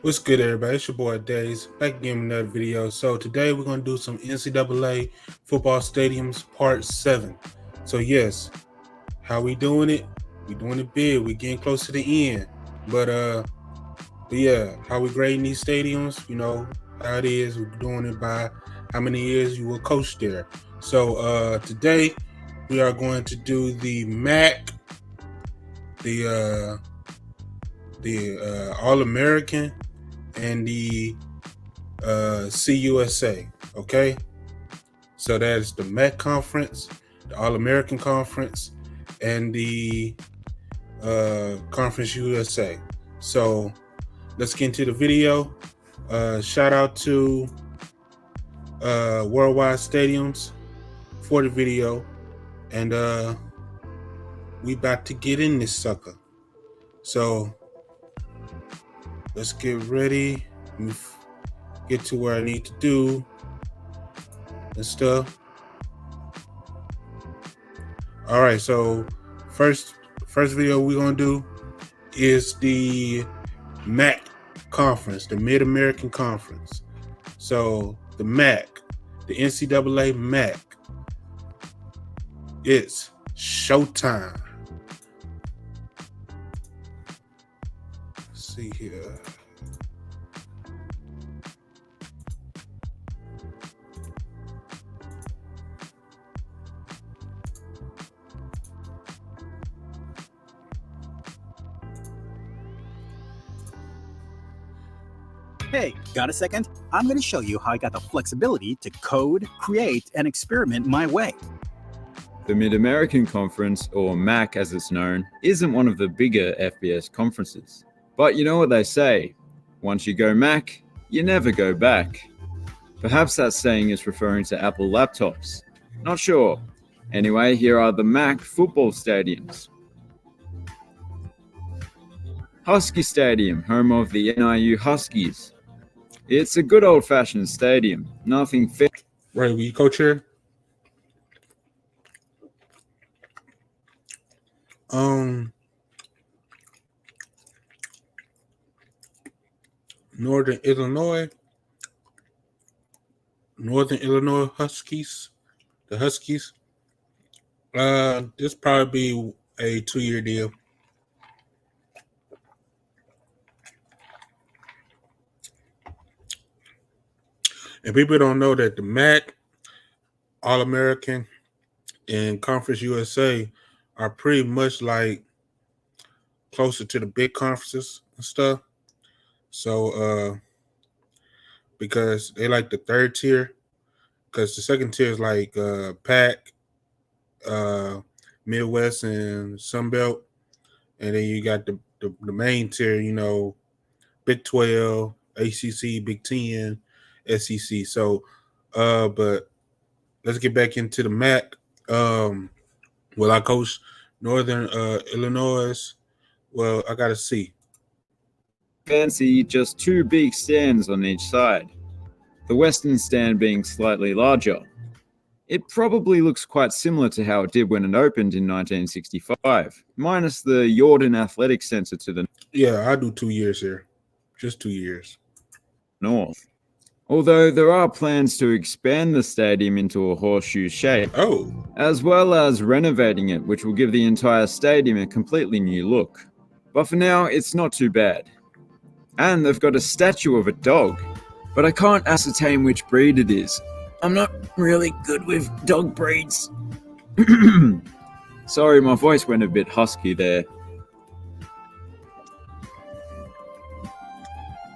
What's good, everybody? It's your boy Days back again with another video. So today we're gonna do some NCAA football stadiums part 7. So yes, how we doing it? We doing it big. We getting close to the end. But yeah, how we grading these stadiums? You know how it is. We're doing it by how many years you will coach there. So today we are going to do the MAC, the All American, and the CUSA. Okay, so that is the MEC conference, the All American conference, and the Conference USA. So let's get into the video. Shout out to Worldwide Stadiums for the video, and we about to get in this sucker. So let's get ready. Get to where I need to do and stuff. All right, so first video we're gonna do is the MAC conference, the Mid American Conference. So the MAC, the NCAA MAC, it's showtime. Let's see here. Hey, got a second? I'm going to show you how I got the flexibility to code, create, and experiment my way. The Mid-American Conference, or MAC as it's known, isn't one of the bigger FBS conferences. But you know what they say, once you go MAC, you never go back. Perhaps that saying is referring to Apple laptops. Not sure. Anyway, here are the MAC football stadiums. Husky Stadium, home of the NIU Huskies. It's a good old-fashioned stadium, nothing fit. Right, will you coach here? Northern Illinois Huskies, the Huskies. This probably be a 2-year deal. And people don't know that the MAC, All American, and Conference USA are pretty much like closer to the big conferences and stuff. So because they like the third tier, because the second tier is like PAC, Midwest, and Sunbelt, and then you got the main tier, you know, Big 12, ACC, Big 10, SEC. So, but let's get back into the MAC. Will I coach Northern Illinois? Well, I gotta see. Fancy just two big stands on each side, the western stand being slightly larger. It probably looks quite similar to how it did when it opened in 1965, minus the Jordan Athletic Center to the Yeah, I do 2 years here, just 2 years. north. Although there are plans to expand the stadium into a horseshoe shape, as well as renovating it, which will give the entire stadium a completely new look. But for now, it's not too bad. And they've got a statue of a dog, but I can't ascertain which breed it is. I'm not really good with dog breeds. Sorry, my voice went a bit husky there.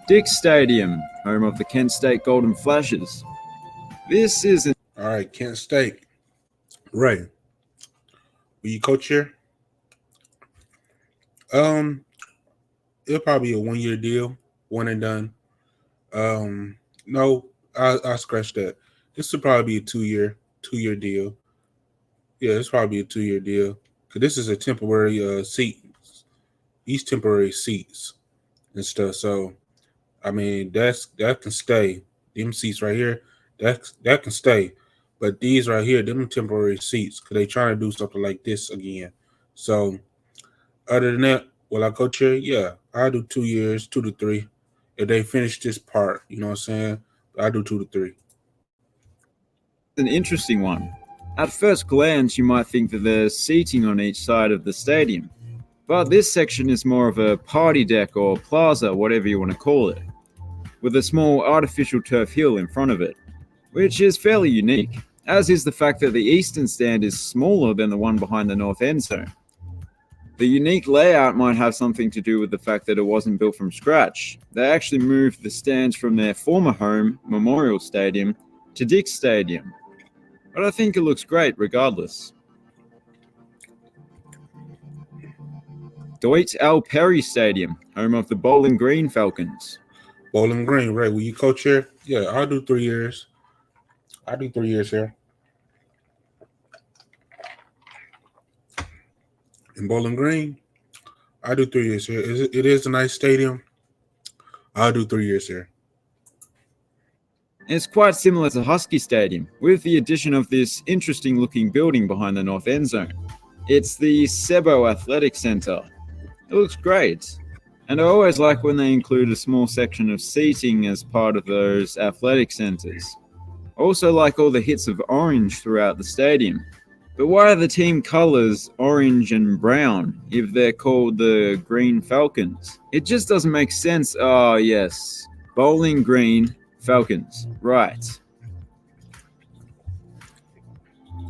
Dick's Stadium, home of the Kent State Golden Flashes. This is an... All right, Kent State. Right. Will you coach here? It'll probably be a 1-year deal, one and done. No, I scratched that. This will probably be a 2-year deal. Yeah, it's probably a 2-year deal because this is a temporary seat. These temporary seats and stuff. So, I mean, that can stay. Them seats right here, that can stay. But these right here, them temporary seats, because they trying to do something like this again. So, other than that, will I coach here? Yeah, I do 2 years, 2 to 3. if they finish this part. You know what I'm saying? I do 2 to 3. An interesting one. At first glance, you might think that there's seating on each side of the stadium, but this section is more of a party deck or plaza, whatever you want to call it, with a small artificial turf hill in front of it, which is fairly unique, as is the fact that the eastern stand is smaller than the one behind the north end zone. The unique layout might have something to do with the fact that it wasn't built from scratch. They actually moved the stands from their former home, Memorial Stadium, to Dick's Stadium. But I think it looks great regardless. Deutz L. Perry Stadium, home of the Bowling Green Falcons. Bowling Green, right? Will you coach here? Yeah, I'll do 3 years. I do 3 years here. In Bowling Green, I do 3 years here. It is a nice stadium. I'll do 3 years here. It's quite similar to Husky Stadium, with the addition of this interesting looking building behind the north end zone. It's the Sebo Athletic Center. It looks great. And I always like when they include a small section of seating as part of those athletic centers. I also like all the hits of orange throughout the stadium. But why are the team colors orange and brown if they're called the Green Falcons? It just doesn't make sense. Oh, yes. Bowling Green Falcons. Right.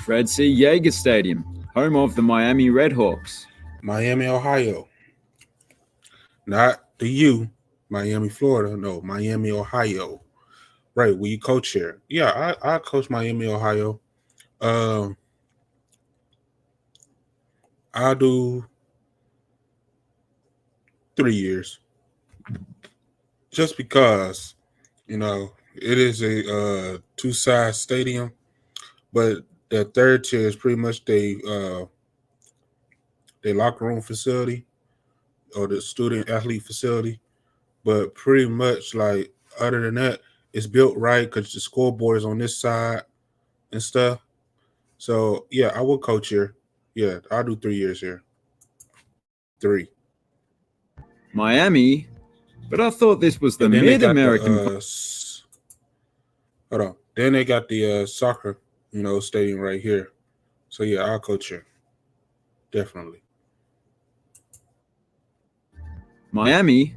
Fred C. Yeager Stadium, home of the Miami Redhawks. Miami, Ohio. Not the U, Miami, Florida. No, Miami, Ohio. Right, will you coach here? Yeah, I coach Miami, Ohio. I'll do 3 years. Just because, it is a two-side stadium, but the third tier is pretty much their locker room facility or the student athlete facility. But pretty much, like, other than that, it's built right because the scoreboard is on this side and stuff. So, yeah, I will coach here. Yeah, I'll do 3 years here. 3. Miami? But I thought this was the Mid-American. Hold on. Then they got the soccer, stadium right here. So, yeah, I'll coach here. Definitely. Miami?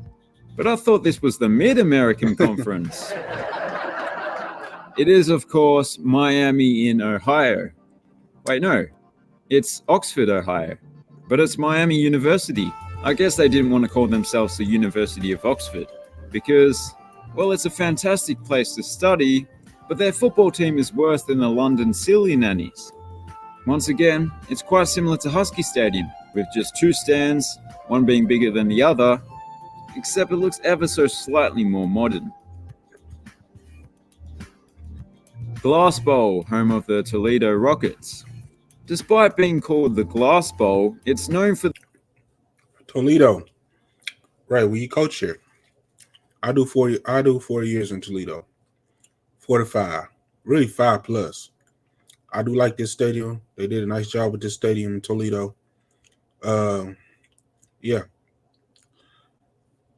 But I thought this was the Mid-American Conference. It is, of course, Miami in Ohio. Wait, no. It's Oxford, Ohio. But it's Miami University. I guess they didn't want to call themselves the University of Oxford because, well, it's a fantastic place to study, but their football team is worse than the London Silly Nannies. Once again, it's quite similar to Husky Stadium, with just 2 stands, one being bigger than the other, except it looks ever so slightly more modern. Glass Bowl, home of the Toledo Rockets. Despite being called the Glass Bowl, it's known for Toledo. Right, will you coach here? I do 4 years in Toledo. 4 to 5. Really 5 plus. I do like this stadium. They did a nice job with this stadium in Toledo. Yeah.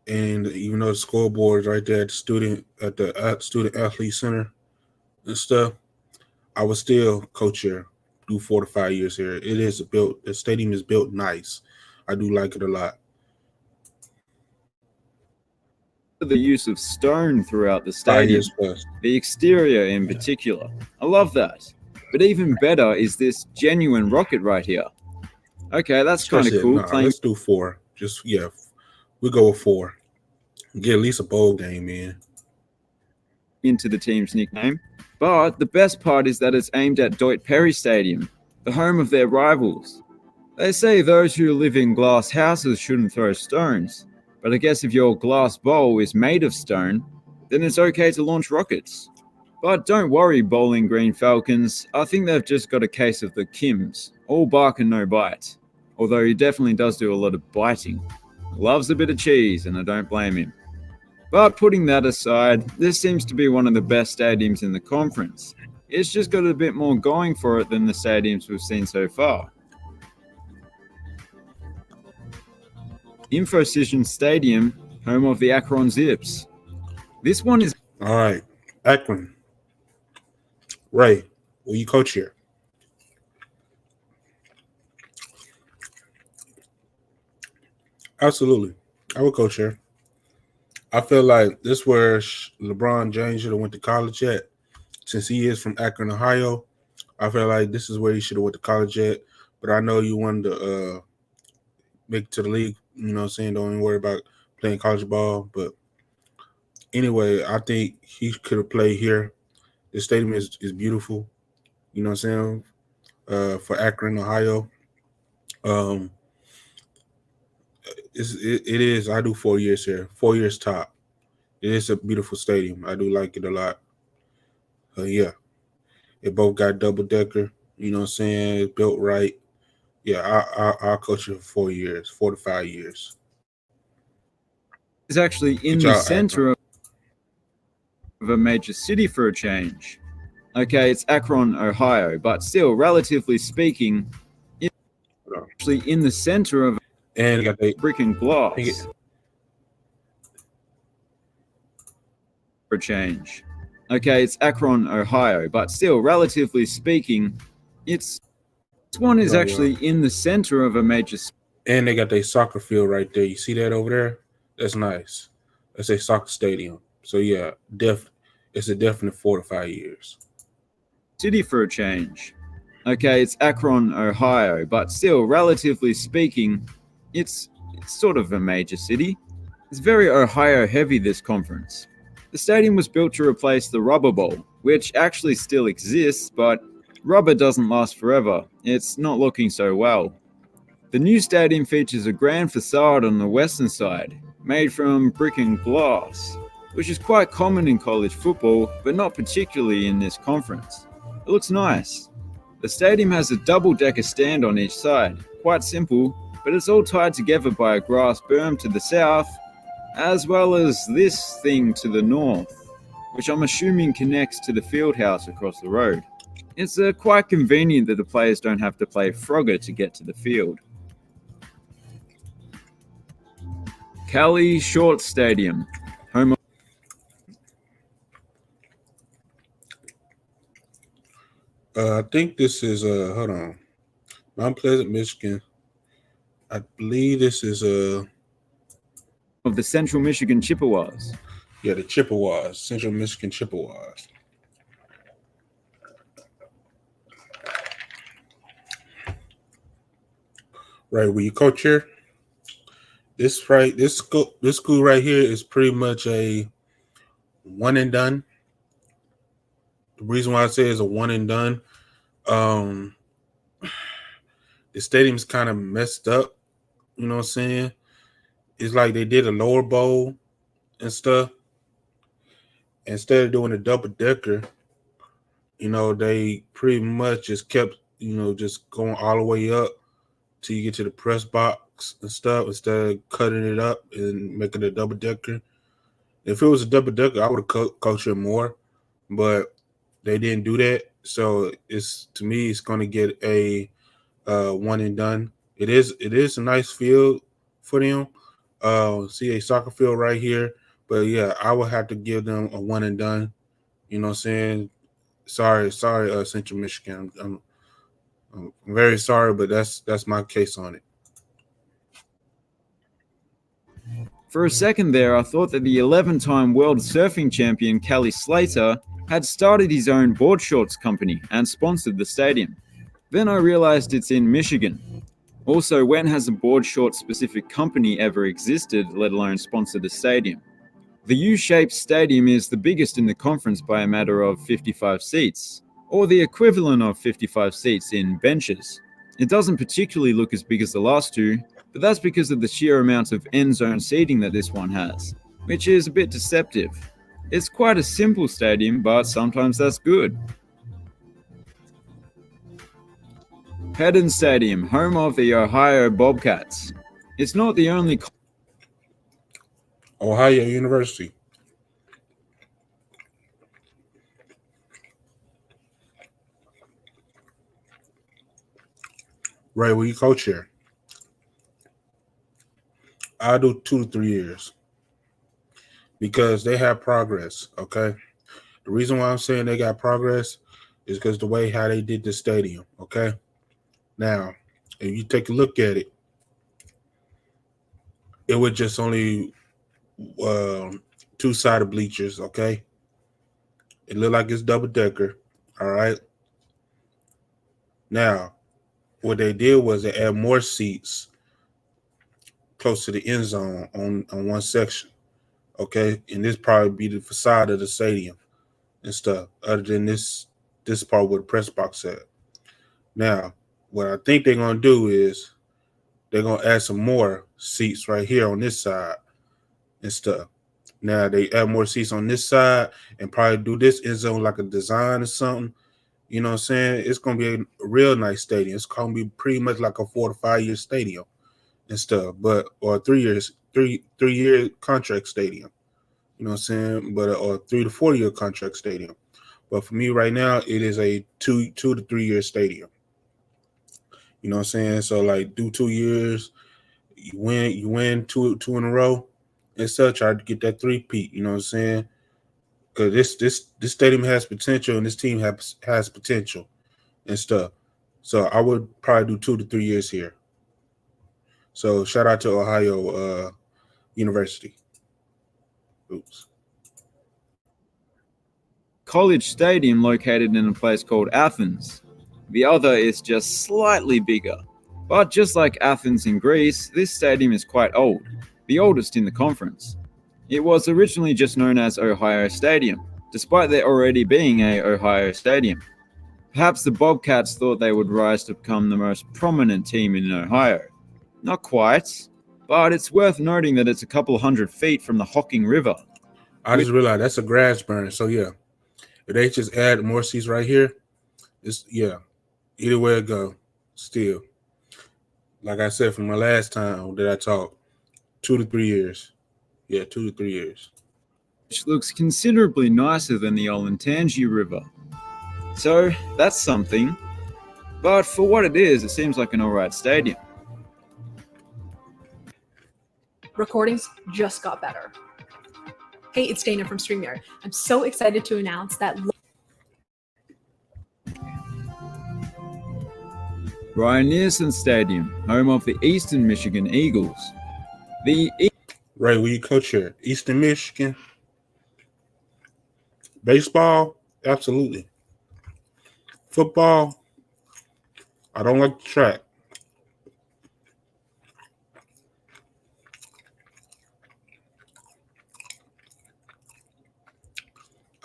And even though the scoreboard is right there at the student athlete center and stuff, I would still coach here. Do 4 to 5 years here. The stadium is built nice. I do like it a lot. The use of stone throughout the stadium, the exterior in particular. I love that. But even better is this genuine rocket right here. Okay, that's kind of cool. Let's do 4. We'll go with 4. Get at least a bowl game in. Into the team's nickname. But the best part is that it's aimed at Deutz Perry Stadium, the home of their rivals. They say those who live in glass houses shouldn't throw stones, but I guess if your glass bowl is made of stone, then it's okay to launch rockets. But don't worry, Bowling Green Falcons, I think they've just got a case of the Kims, all bark and no bite. Although he definitely does do a lot of biting. Loves a bit of cheese, and I don't blame him. But putting that aside, this seems to be one of the best stadiums in the conference. It's just got a bit more going for it than the stadiums we've seen so far. InfoCision Stadium, home of the Akron Zips. This one is All right, Akron. Ray, will you coach here? Absolutely, I would coach here. I feel like this where LeBron James should have went to college at. Since he is from Akron, Ohio, I feel like this is where he should have went to college at. But I know you wanted to make it to the league. You know what I'm saying? Don't even worry about playing college ball. But anyway, I think he could have played here. The stadium is beautiful. You know what I'm saying? For Akron, Ohio. Um, it is. I do 4 years here. 4 years top. It is a beautiful stadium. I do like it a lot. Yeah, it both got double decker. You know what I'm saying? It's built right. Yeah, I'll coach you for 4 years, 4 to 5 years. actually Good in the job, Akron. center of a major city for a change. Okay, it's Akron, Ohio, but still, relatively speaking, it's actually in the center of And got they brick and glass for a change. Okay, it's Akron, Ohio, but still, relatively speaking, this one is actually in the center of a major. And they got their soccer field right there. You see that over there? That's nice. That's a soccer stadium. So yeah, it's a definite 4 to 5 years. City for a change. Okay, it's Akron, Ohio, but still, relatively speaking, it's sort of a major city. It's very Ohio heavy, this conference. The stadium was built to replace the Rubber Bowl, which actually still exists, but rubber doesn't last forever. It's not looking so well. The new stadium features a grand facade on the western side, made from brick and glass, which is quite common in college football, but not particularly in this conference. It looks nice. The stadium has a double-decker stand on each side, quite simple, but it's all tied together by a grass berm to the south, as well as this thing to the north, which I'm assuming connects to the field house across the road. It's quite convenient that the players don't have to play Frogger to get to the field. Cali Short Stadium, home of I think this is hold on, Mount Pleasant, Michigan. I believe this is the Central Michigan Chippewas. Yeah, the Chippewas, Central Michigan Chippewas. Right, where you coach here. This school right here is pretty much a one and done. The reason why I say it's a one and done, um, the stadium's kind of messed up. You know what I'm saying? It's like they did a lower bowl and stuff. Instead of doing a double decker, they pretty much just kept, just going all the way up till you get to the press box and stuff instead of cutting it up and making a double decker. If it was a double decker, I would have coached it more, but they didn't do that. So to me, it's going to get a one and done. It is a nice field for them. See a soccer field right here, but yeah, I would have to give them a one and done. You know what I'm saying? Sorry, Central Michigan. I'm very sorry, but that's my case on it. For a second there, I thought that the 11-time world surfing champion Kelly Slater had started his own board shorts company and sponsored the stadium. Then I realized it's in Michigan. Also, when has a board shorts specific company ever existed, let alone sponsored a stadium? The U-shaped stadium is the biggest in the conference by a matter of 55 seats, or the equivalent of 55 seats in benches. It doesn't particularly look as big as the last two, but that's because of the sheer amount of end zone seating that this one has, which is a bit deceptive. It's quite a simple stadium, but sometimes that's good. Hedden Stadium, home of the Ohio Bobcats. It's not the only Ohio University. Right, where you coach here? I do 2 to 3 years. because they have progress. Okay, the reason why I'm saying they got progress is because the way how they did the stadium. Okay, now if you take a look at it, it was just only two-sided bleachers. Okay, it looked like it's double decker. All right. Now, what they did was they add more seats close to the end zone on one section. Okay, and this probably be the facade of the stadium and stuff. Other than this part where the press box at. Now, what I think they're gonna do is they're gonna add some more seats right here on this side and stuff. Now they add more seats on this side and probably do this end zone like a design or something. You know what I'm saying? It's gonna be a real nice stadium. It's gonna be pretty much like a 4 to 5 year stadium and stuff, but or 3 years, three-year contract stadium. You know what I'm saying? But or 3 to 4 year contract stadium. But for me right now, it is a 2 to 3 year stadium. You know what I'm saying? So like do 2 years, you win two in a row and such. Try to get that three-peat, you know what I'm saying? Because this stadium has potential and this team has potential and stuff. So I would probably do 2 to 3 years here. So shout out to Ohio University. Oops. College Stadium located in a place called Athens. The other is just slightly bigger. But just like Athens in Greece, this stadium is quite old, the oldest in the conference. It was originally just known as Ohio Stadium, despite there already being a Ohio Stadium. Perhaps the Bobcats thought they would rise to become the most prominent team in Ohio. Not quite, but it's worth noting that it's a couple hundred feet from the Hocking River. I just realized that's a grass burn. So yeah, if they just add more seats right here, it's either way it go, still. Like I said from my last time that I talked, 2 to 3 years. Yeah, 2 to 3 years. Which looks considerably nicer than the Olentangy River. So that's something. But for what it is, it seems like an alright stadium. Recordings just got better. Hey, it's Dana from StreamYard. I'm so excited to announce that Ryerson Stadium, home of the Eastern Michigan Eagles. Ray, will you coach here? Eastern Michigan? Baseball? Absolutely. Football? I don't like the track.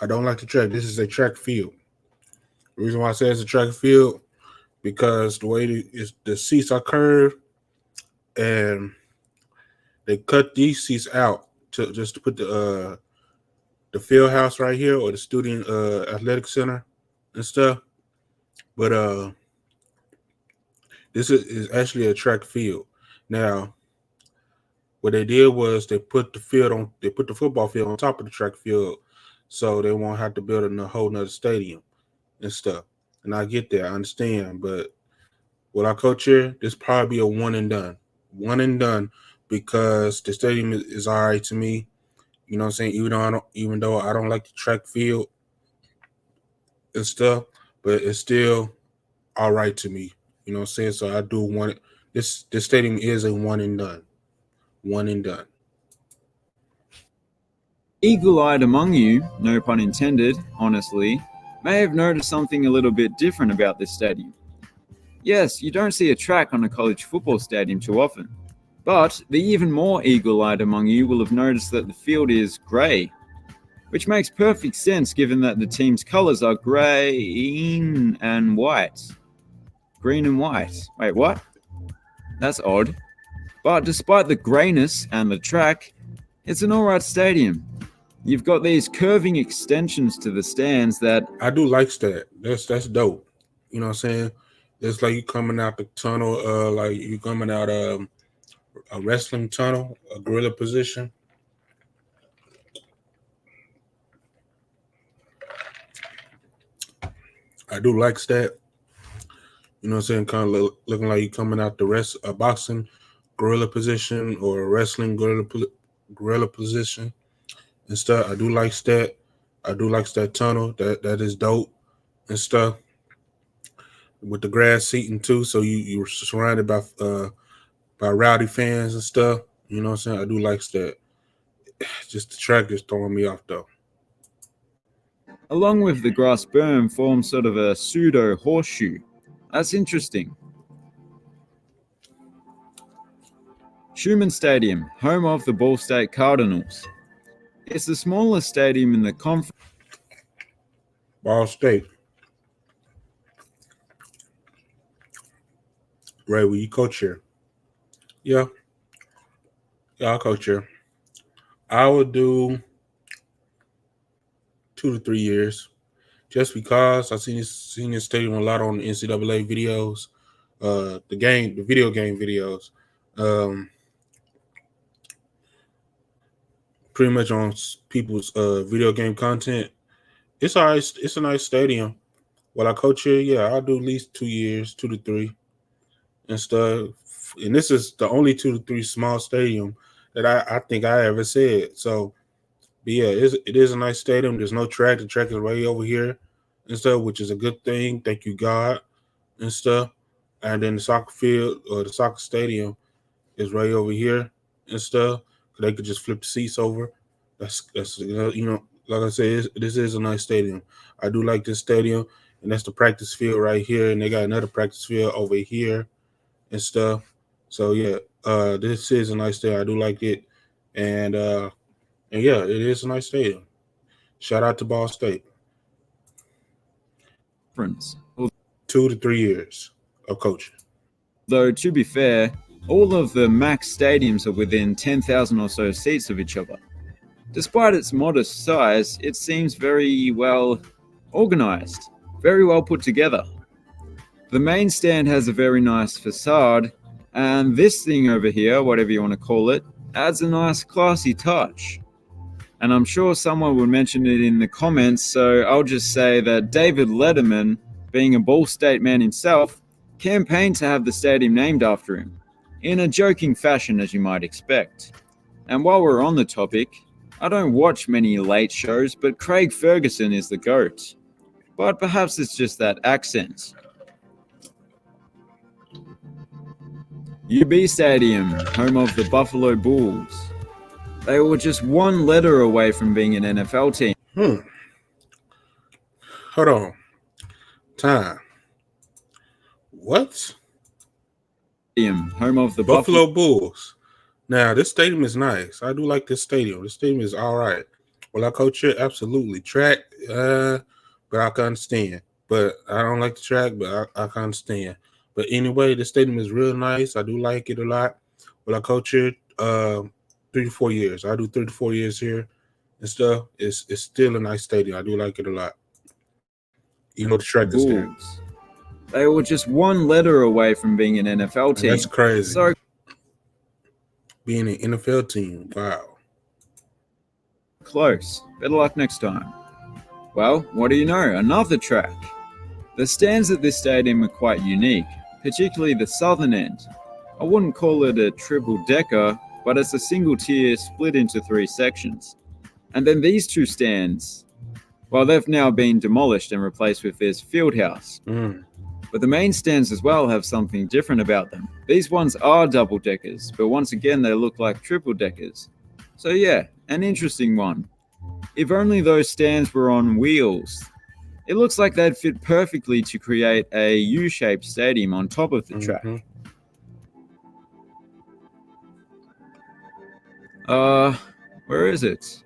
I don't like the track. This is a track field. The reason why I say it's a track field, because the way the seats are curved, and they cut these seats out to put the field house right here or the student athletic center and stuff. But this is actually a track field. Now, what they did was they put the football field on top of the track field, so they won't have to build a whole nother stadium and stuff. And I get that, I understand, but what I coach here, this probably be a one and done, because the stadium is all right to me. You know what I'm saying? Even though I don't like the track field and stuff, but it's still all right to me. You know what I'm saying? So I do want it. This stadium is a one and done. One and done. Eagle-eyed among you, no pun intended, honestly, may have noticed something a little bit different about this stadium. Yes, you don't see a track on a college football stadium too often, but the even more eagle-eyed among you will have noticed that the field is grey, which makes perfect sense given that the team's colours are green and white. Green and white. Wait, what? That's odd. But despite the greyness and the track, it's an alright stadium. You've got these curving extensions to the stands that... I do like that. That's dope. You know what I'm saying? It's like you coming out the tunnel, like you coming out a wrestling tunnel, a gorilla position. I do like that. You know what I'm saying? Kind of looking like you coming out a boxing gorilla position or a wrestling gorilla position and stuff. I do like that. I do like that tunnel. That is dope and stuff. With the grass seating too, so you're surrounded by rowdy fans and stuff. You know what I'm saying? I do like that. Just the track is throwing me off though. Along with the grass berm forms sort of a pseudo horseshoe. That's interesting. Schumann Stadium, home of the Ball State Cardinals. It's the smallest stadium in the conference. Ball State. Ray, will you coach here? Yeah. Yeah, I'll coach here. I would do 2 to 3 years. Just because I've seen this stadium a lot on the NCAA videos, the video game videos. Pretty much on people's video game content. It's all right. It's a nice stadium. While I coach here, yeah, I'll do at least 2 years, 2 to 3 and stuff. And this is the only 2 to 3 small stadium that I think I ever said. So, but yeah, it is a nice stadium. There's no track. The track is way over here and stuff, which is a good thing. Thank you, God, and stuff. And then the soccer field or the soccer stadium is right over here and stuff. They could just flip the seats over. That's like I said, this is a nice stadium. I do like this stadium, and that's the practice field right here. And they got another practice field over here and stuff. So yeah, this is a nice stadium. I do like it, and yeah, it is a nice stadium. Shout out to Ball State. 2 to 3 years of coaching. Though, to be fair, all of the max stadiums are within 10,000 or so seats of each other. Despite its modest size, it seems very well organized, very well put together. The main stand has a very nice facade, and this thing over here, whatever you want to call it, adds a nice classy touch. And I'm sure someone would mention it in the comments, so I'll just say that David Letterman, being a Ball State man himself, campaigned to have the stadium named after him, in a joking fashion as you might expect. And while we're on the topic, I don't watch many late shows, but Craig Ferguson is the GOAT. But perhaps it's just that accent. UB Stadium, home of the Buffalo Bulls. They were just one letter away from being an NFL team. Hold on. Time. What? Home of the Buffalo Bulls. Now, this stadium is nice. I do like this stadium. This stadium is all right. Will I coach it? Absolutely. Track, but I can understand. But I don't like the track, but I can understand. But anyway, the stadium is real nice. I do like it a lot. Will I coach it? 3 to 4 years. I do 3 to 4 years here and stuff. It's still a nice stadium. I do like it a lot. You know, the track is there. They were just one letter away from being an NFL team. That's crazy. So being an NFL team, wow. Close. Better luck next time. Well, what do you know? Another track. The stands at this stadium are quite unique, particularly the southern end. I wouldn't call it a triple-decker, but it's a single tier split into 3 sections. And then these 2 stands, well, they've now been demolished and replaced with this field house. But the main stands as well have something different about them. These ones are double-deckers, but once again they look like triple-deckers. So yeah, an interesting one. If only those stands were on wheels. It looks like they'd fit perfectly to create a U-shaped stadium on top of the track. Where is it?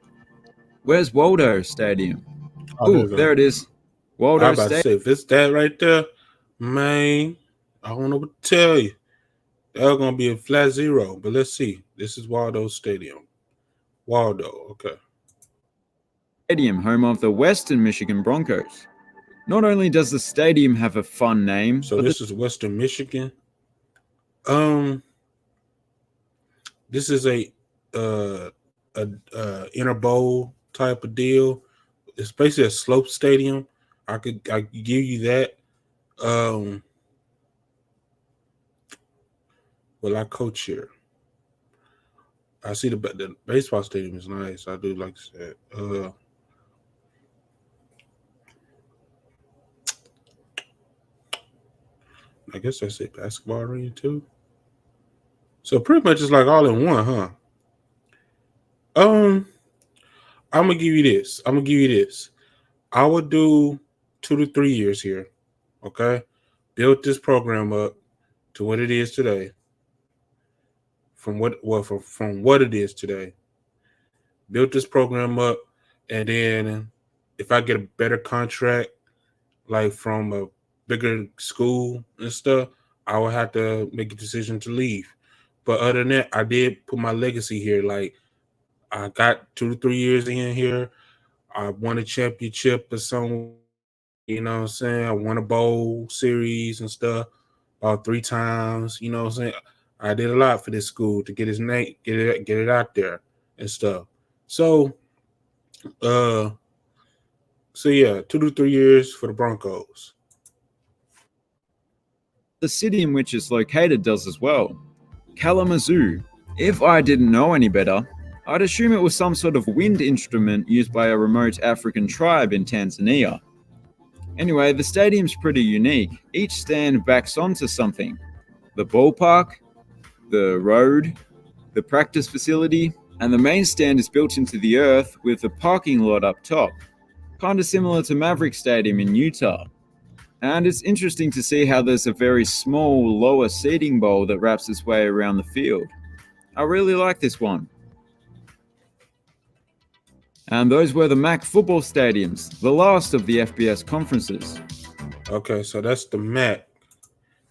Where's Waldo Stadium? Oh, there it is. Waldo Stadium. I say, if it's that right there, man, I don't know what to tell you. They're going to be a flat 0, but let's see. This is Waldo Stadium. Waldo, okay. Stadium, home of the Western Michigan Broncos. Not only does the stadium have a fun name, so this is Western Michigan. This is a inner bowl type of deal. It's basically a slope stadium. I could give you that. Will I coach here? I see the baseball stadium is nice. I do like that. I guess that's it. Basketball arena too. So pretty much it's like all in one, huh? Um, I'm gonna give you this. I would do 2 to 3 years here. Okay, build this program up to what it is today. From what it is today. Build this program up, and then if I get a better contract, like from a bigger school and stuff, I would have to make a decision to leave. But other than that, I did put my legacy here. Like I got 2 to 3 years in here. I won a championship or somewhere. You know what I'm saying? I won a bowl series and stuff about 3 times. You know what I'm saying? I did a lot for this school to get his name, get it out there and stuff. So, uh, so yeah, 2 to 3 years for the Broncos. The city in which it's located does as well. Kalamazoo. If I didn't know any better, I'd assume it was some sort of wind instrument used by a remote African tribe in Tanzania. Anyway, the stadium's pretty unique. Each stand backs onto something. The ballpark, the road, the practice facility, and the main stand is built into the earth with the parking lot up top. Kinda similar to Maverick Stadium in Utah. And it's interesting to see how there's a very small lower seating bowl that wraps its way around the field. I really like this one. And those were the MAC football stadiums, the last of the FBS conferences. Okay, so that's the MAC.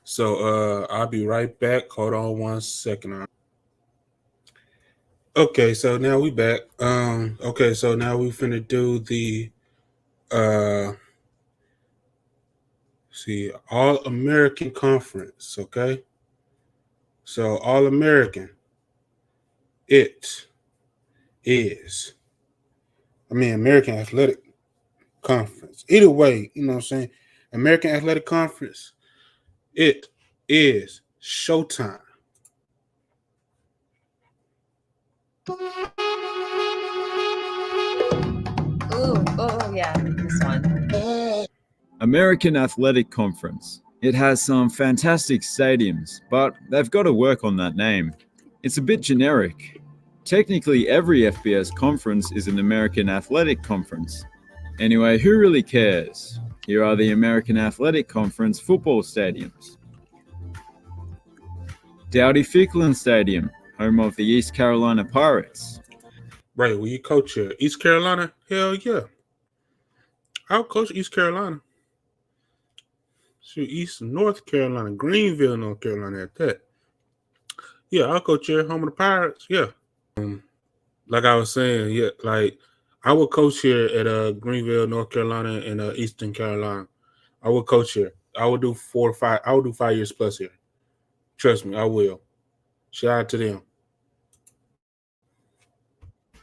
So I'll be right back. Hold on 1 second. Okay, so now we back. Okay, so now we finna do the All American Conference, okay? So All American, it is American Athletic Conference. Either way, you know what I'm saying? American Athletic Conference, it is showtime. Oh yeah, this one. American Athletic Conference. It has some fantastic stadiums, but they've got to work on that name. It's a bit generic. Technically, every FBS conference is an American Athletic Conference. Anyway, who really cares? Here are the American Athletic Conference football stadiums. Dowdy-Ficklen Stadium, home of the East Carolina Pirates. Right, will you coach here? East Carolina? Hell yeah. I'll coach East Carolina. East North Carolina, Greenville, North Carolina at that. Yeah, I'll coach here, home of the Pirates. Yeah. Like I was saying, yeah, like I would coach here at Greenville, North Carolina, and Eastern Carolina. I would coach here. I would do 4 or 5. I would do 5 years plus here. Trust me, I will. Shout out to them.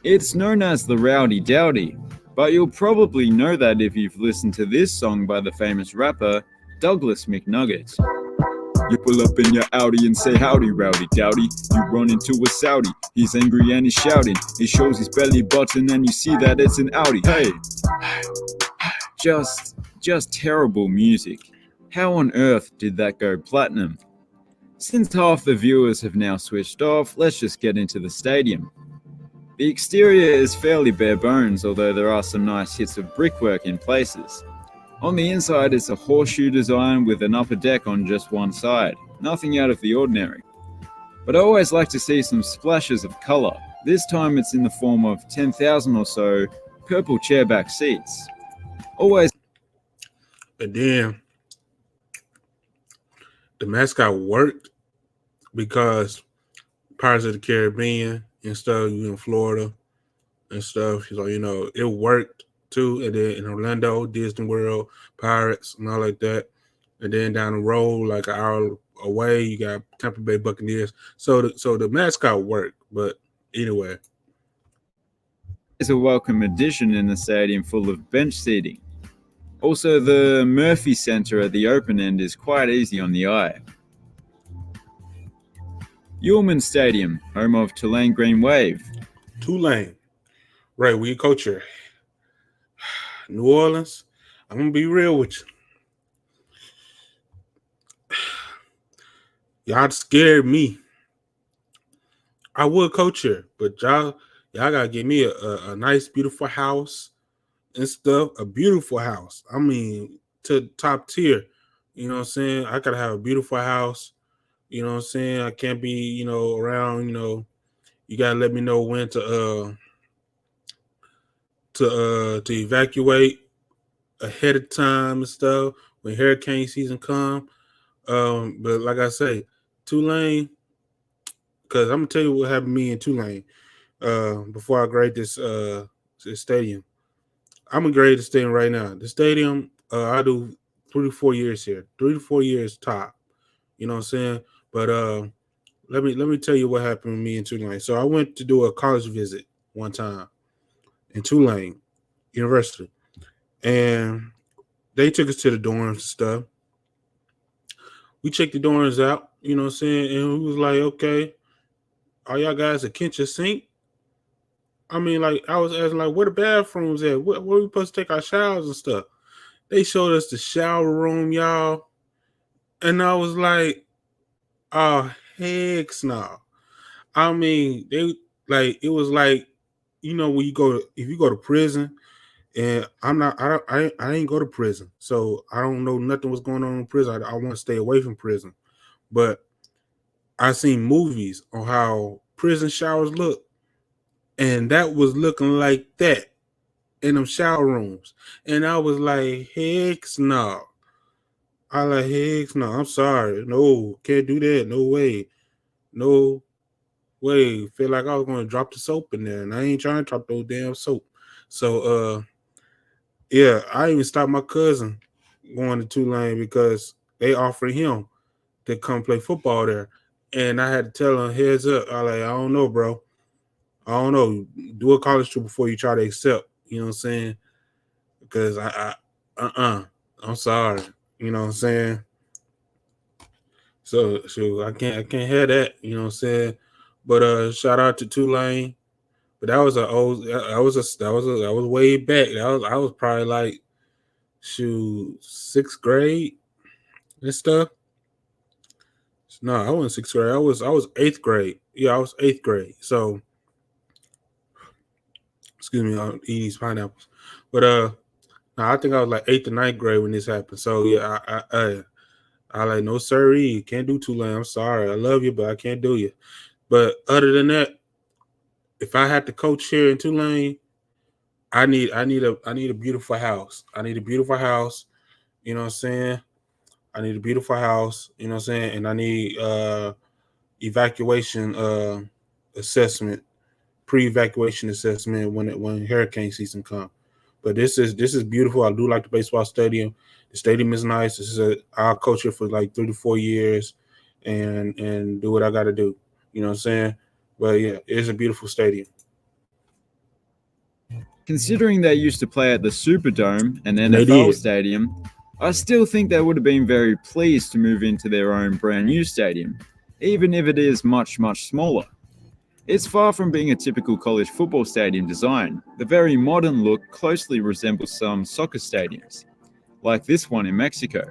It's known as the Rowdy Dowdy, but you'll probably know that if you've listened to this song by the famous rapper Douglas McNuggets. You pull up in your Audi and say howdy, Rowdy Dowdy. You run into a Saudi, he's angry and he's shouting. He shows his belly button and you see that it's an Audi. Hey, just terrible music. How on earth did that go platinum? Since half the viewers have now switched off, let's just get into the stadium. The exterior is fairly bare bones, although there are some nice hits of brickwork in places. On the inside, it's a horseshoe design with an upper deck on just one side. Nothing out of the ordinary. But I always like to see some splashes of color. This time it's in the form of 10,000 or so purple chairback seats. Always. But then the mascot worked because Pirates of the Caribbean and stuff, in Florida and stuff. So, it worked too. And then in Orlando, Disney World, Pirates, and all like that. And then down the road, like an hour away, you got Tampa Bay Buccaneers. So the mascot worked. But anyway. It's a welcome addition in a stadium full of bench seating. Also, the Murphy Center at the open end is quite easy on the eye. Ullman Stadium, home of Tulane Green Wave. Tulane. Right, we coach here. New Orleans. I'm gonna be real with you. Y'all scared me. I would coach here, but y'all gotta give me a nice, beautiful house and stuff. A beautiful house. I mean, to top tier. You know what I'm saying? I gotta have a beautiful house. You know what I'm saying? I can't be, around, you gotta let me know when to evacuate ahead of time and stuff when hurricane season come. But like I say, Tulane, because I'm gonna tell you what happened to me in Tulane. Before I grade this stadium, I'm gonna grade the stadium right now. The stadium, I do 3 to 4 years here, 3 to 4 years top. You know what I'm saying? But let me tell you what happened to me in Tulane. So I went to do a college visit one time in Tulane University, and they took us to the dorms and stuff. We checked the dorms out, you know what I'm saying, and we was like, okay, are y'all guys a kitchen sink? I mean, like, I was asking, like, where the bathrooms at? Where we supposed to take our showers and stuff? They showed us the shower room, y'all. And I was like, oh, heck no. I mean, it was like, when if you go to prison, and I ain't go to prison. So I don't know nothing was going on in prison. I want to stay away from prison. But I seen movies on how prison showers look. And that was looking like that in them shower rooms. And I was like, heck no. Heck no. I'm sorry. No, can't do that. No way. No way. Feel like I was going to drop the soap in there. And I ain't trying to drop those damn soap. So, yeah, I even stopped my cousin going to Tulane because they offered him to come play football there. And I had to tell him, heads up. I don't know, bro. I don't know. Do a college trip before you try to accept. You know what I'm saying? Because I'm sorry. You know what I'm saying? So I can't have that. You know what I'm saying? But shout out to Tulane. But that was that was way back. I was probably like 6th grade and stuff. No, I wasn't 6th grade. I was 8th grade. Yeah, I was 8th grade. So excuse me, I'm eating these pineapples. But no, I think I was like 8th or 9th grade when this happened. So yeah, I like, no sirree, can't do Tulane. I'm sorry. I love you, but I can't do you. But other than that, if I had to coach here in Tulane, I need a beautiful house. I need a beautiful house. You know what I'm saying? I need a beautiful house. You know what I'm saying? And I need evacuation assessment, pre-evacuation assessment when hurricane season comes. But this is beautiful. I do like the baseball stadium. The stadium is nice. I'll coach here for like 3 to 4 years, and do what I got to do. You know what I'm saying? But yeah, it's a beautiful stadium. Considering they used to play at the Superdome, an And they NFL did. stadium, I still think they would have been very pleased to move into their own brand new stadium, even if it is much, much smaller. It's far from being a typical college football stadium design. The very modern look closely resembles some soccer stadiums, like this one in Mexico.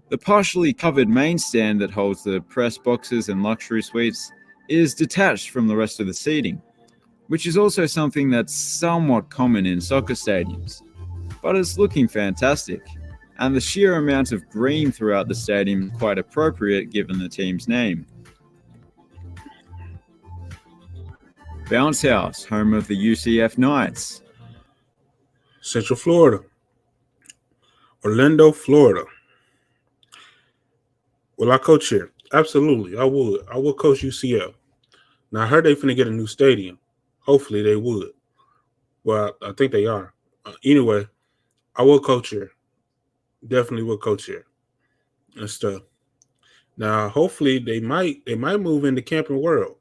The partially covered main stand that holds the press boxes and luxury suites is detached from the rest of the seating, which is also something that's somewhat common in soccer stadiums. But it's looking fantastic, and the sheer amount of green throughout the stadium is quite appropriate given the team's name. Bounce House, home of the UCF Knights. Central Florida, Orlando, Florida. Will I coach here? Absolutely, I would. I would coach UCF. Now I heard they finna get a new stadium. Hopefully they would. Well, I think they are. Anyway, I will coach here. Definitely will coach here and stuff. Now, hopefully they might move into Camping World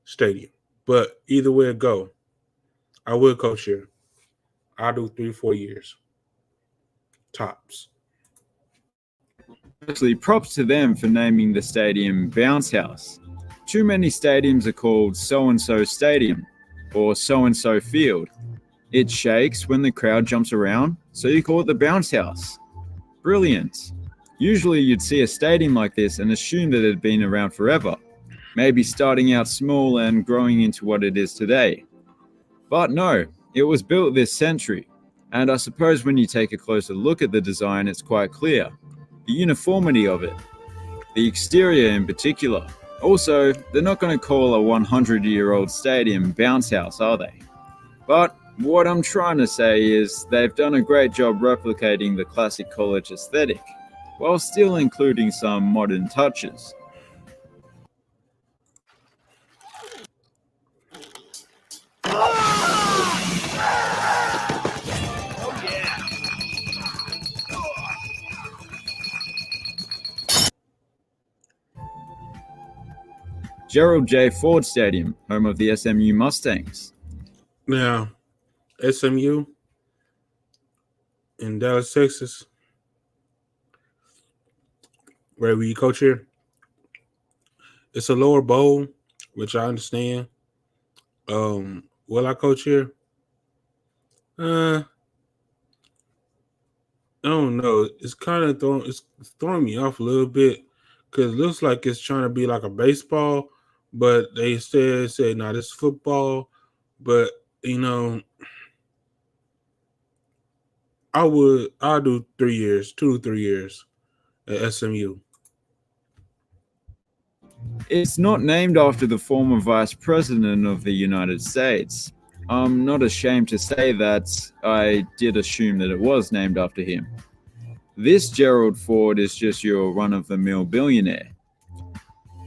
Stadium. But either way it go, I will coach here. I'll do 3 to 4 years. Tops. Actually, props to them for naming the stadium Bounce House. Too many stadiums are called so-and-so stadium or so-and-so field. It shakes when the crowd jumps around, so you call it the bounce house. Brilliant. Usually you'd see a stadium like this and assume that it had been around forever, maybe starting out small and growing into what it is today. But no, it was built this century, and I suppose when you take a closer look at the design, it's quite clear. The uniformity of it, the exterior in particular. Also, they're not going to call a 100-year-old stadium bounce house, are they? But what I'm trying to say is they've done a great job replicating the classic college aesthetic, while still including some modern touches. Gerald J. Ford Stadium, home of the SMU Mustangs. Now, SMU in Dallas, Texas, where we coach here, it's a lower bowl, which I understand. Will I coach here? I don't know. It's kind of throwing me off a little bit because it looks like it's trying to be like a baseball, but they say, nah, this is football. But I'll do 3 years, 2 to 3 years at SMU. It's not named after the former Vice President of the United States. I'm not ashamed to say that I did assume that it was named after him. This Gerald Ford is just your run-of-the-mill billionaire.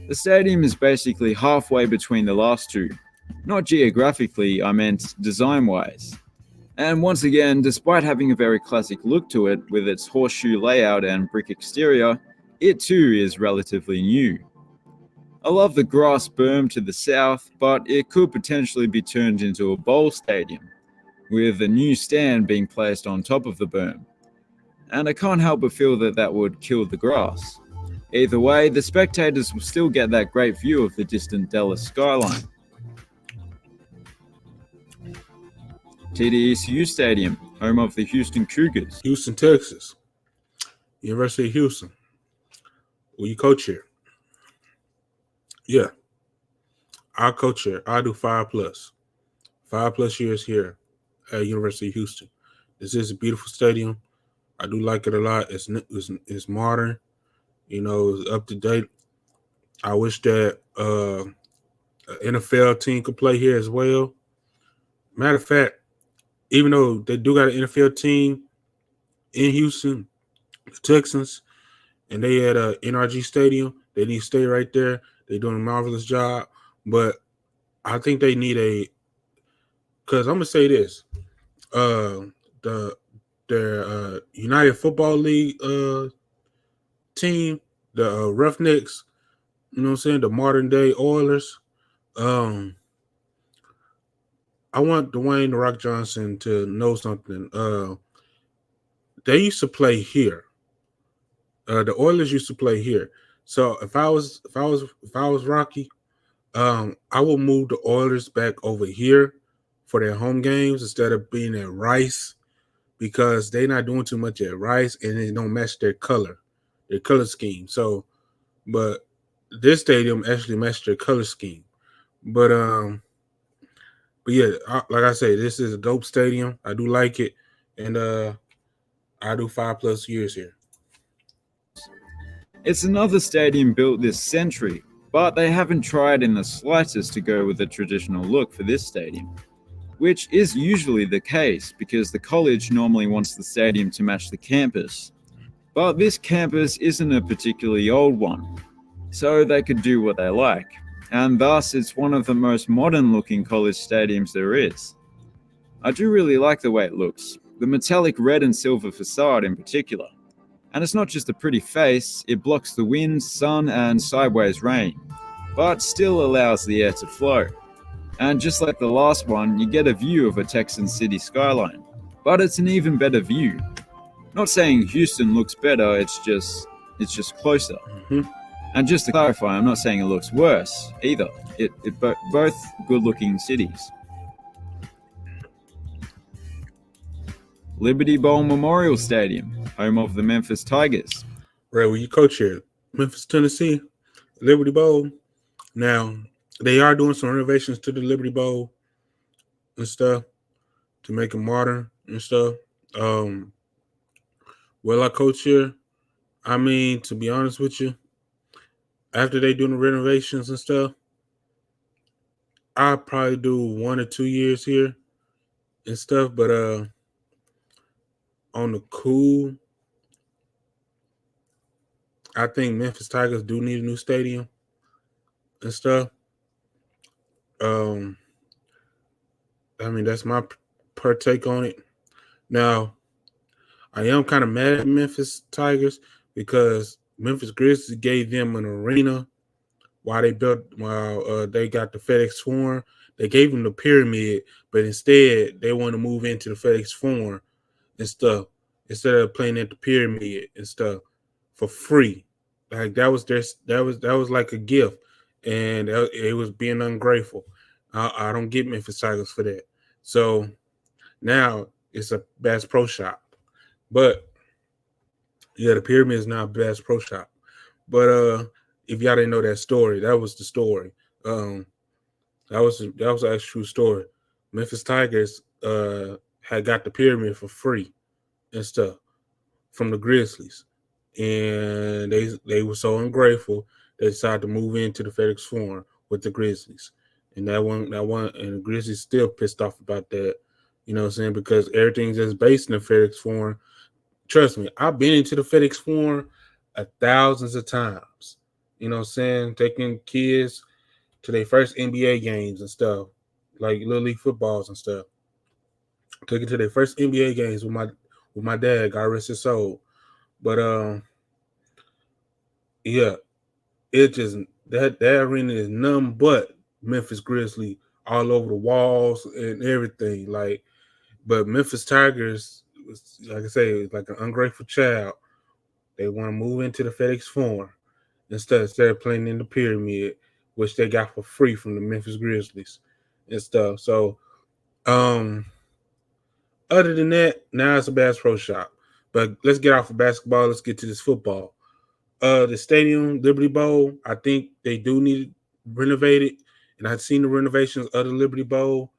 The stadium is basically halfway between the last two. Not geographically, I meant design-wise. And once again, despite having a very classic look to it with its horseshoe layout and brick exterior, it too is relatively new. I love the grass berm to the south, but it could potentially be turned into a bowl stadium, with a new stand being placed on top of the berm. And I can't help but feel that that would kill the grass. Either way, the spectators will still get that great view of the distant Dallas skyline. TDECU Stadium, home of the Houston Cougars. Houston, Texas. University of Houston. Will you coach here? Yeah. I'll coach here. I'll do 5+ years here at University of Houston. This is a beautiful stadium. I do like it a lot. It's modern. It's up to date. I wish that an NFL team could play here as well. Matter of fact, even though they do got an NFL team in Houston, the Texans, and they at a NRG Stadium, they need to stay right there. They're doing a marvelous job. But I think they need because I'm going to say this. Their United Football League team, the Roughnecks, the modern day Oilers. I want Dwayne "The Rock" Johnson to know something. They used to play here. The Oilers used to play here. So if I was Rocky, I would move the Oilers back over here for their home games instead of being at Rice, because they're not doing too much at Rice and it don't match their color scheme. So, but this stadium actually matched their color scheme. But yeah, like I say, this is a dope stadium. I do like it, and I do 5+ years here. It's another stadium built this century, but they haven't tried in the slightest to go with a traditional look for this stadium, which is usually the case because the college normally wants the stadium to match the campus. But this campus isn't a particularly old one, so they could do what they like, and thus it's one of the most modern looking college stadiums there is. I do really like the way it looks, the metallic red and silver facade in particular. And it's not just a pretty face, it blocks the wind, sun, and sideways rain, but still allows the air to flow. And just like the last one, you get a view of a Texan city skyline, but it's an even better view. Not saying Houston looks better, it's just closer. Mm-hmm. And just to clarify, I'm not saying it looks worse either. Both good-looking cities. Liberty Bowl Memorial Stadium, home of the Memphis Tigers. Right, where you coach here, Memphis, Tennessee, Liberty Bowl. Now, they are doing some renovations to the Liberty Bowl and stuff to make it modern and stuff. Well, I coach here. I mean, to be honest with you, after they do the renovations and stuff, I'll probably do 1 or 2 years here and stuff. But on the cool, I think Memphis Tigers do need a new stadium and stuff. I mean, that's my per take on it. Now, I am kind of mad at Memphis Tigers because Memphis Grizzlies gave them an arena while they got the FedEx Forum. They gave them the pyramid, but instead they want to move into the FedEx Forum and stuff instead of playing at the pyramid and stuff for free. Like that was like a gift, and it was being ungrateful. I don't get Memphis Tigers for that. So now it's a Bass Pro Shop, but yeah, the pyramid is now Bass Pro Shop. But if y'all didn't know that story, that was the story. That was an actual true story. Memphis Tigers had got the pyramid for free and stuff from the Grizzlies, and they were so ungrateful they decided to move into the FedEx Forum with the Grizzlies, and that one, and the Grizzlies still pissed off about that. You know what I'm saying? Because everything's just based in the FedEx Forum. Trust me, I've been into the FedEx Forum thousands of times. You know what I'm saying? Taking kids to their first NBA games and stuff, like Little League footballs and stuff. Took it to their first NBA games with my dad, God rest his soul. But yeah, it just that arena is none but Memphis Grizzly all over the walls and everything. Like, but Memphis Tigers, like I say, it's like an ungrateful child. They want to move into the FedEx Forum instead of playing in the pyramid, which they got for free from the Memphis Grizzlies and stuff. So, other than that, now it's a Bass Pro Shop. But let's get off of basketball. Let's get to this football. The stadium, Liberty Bowl, I think they do need renovated. And I've seen the renovations of the Liberty Bowl,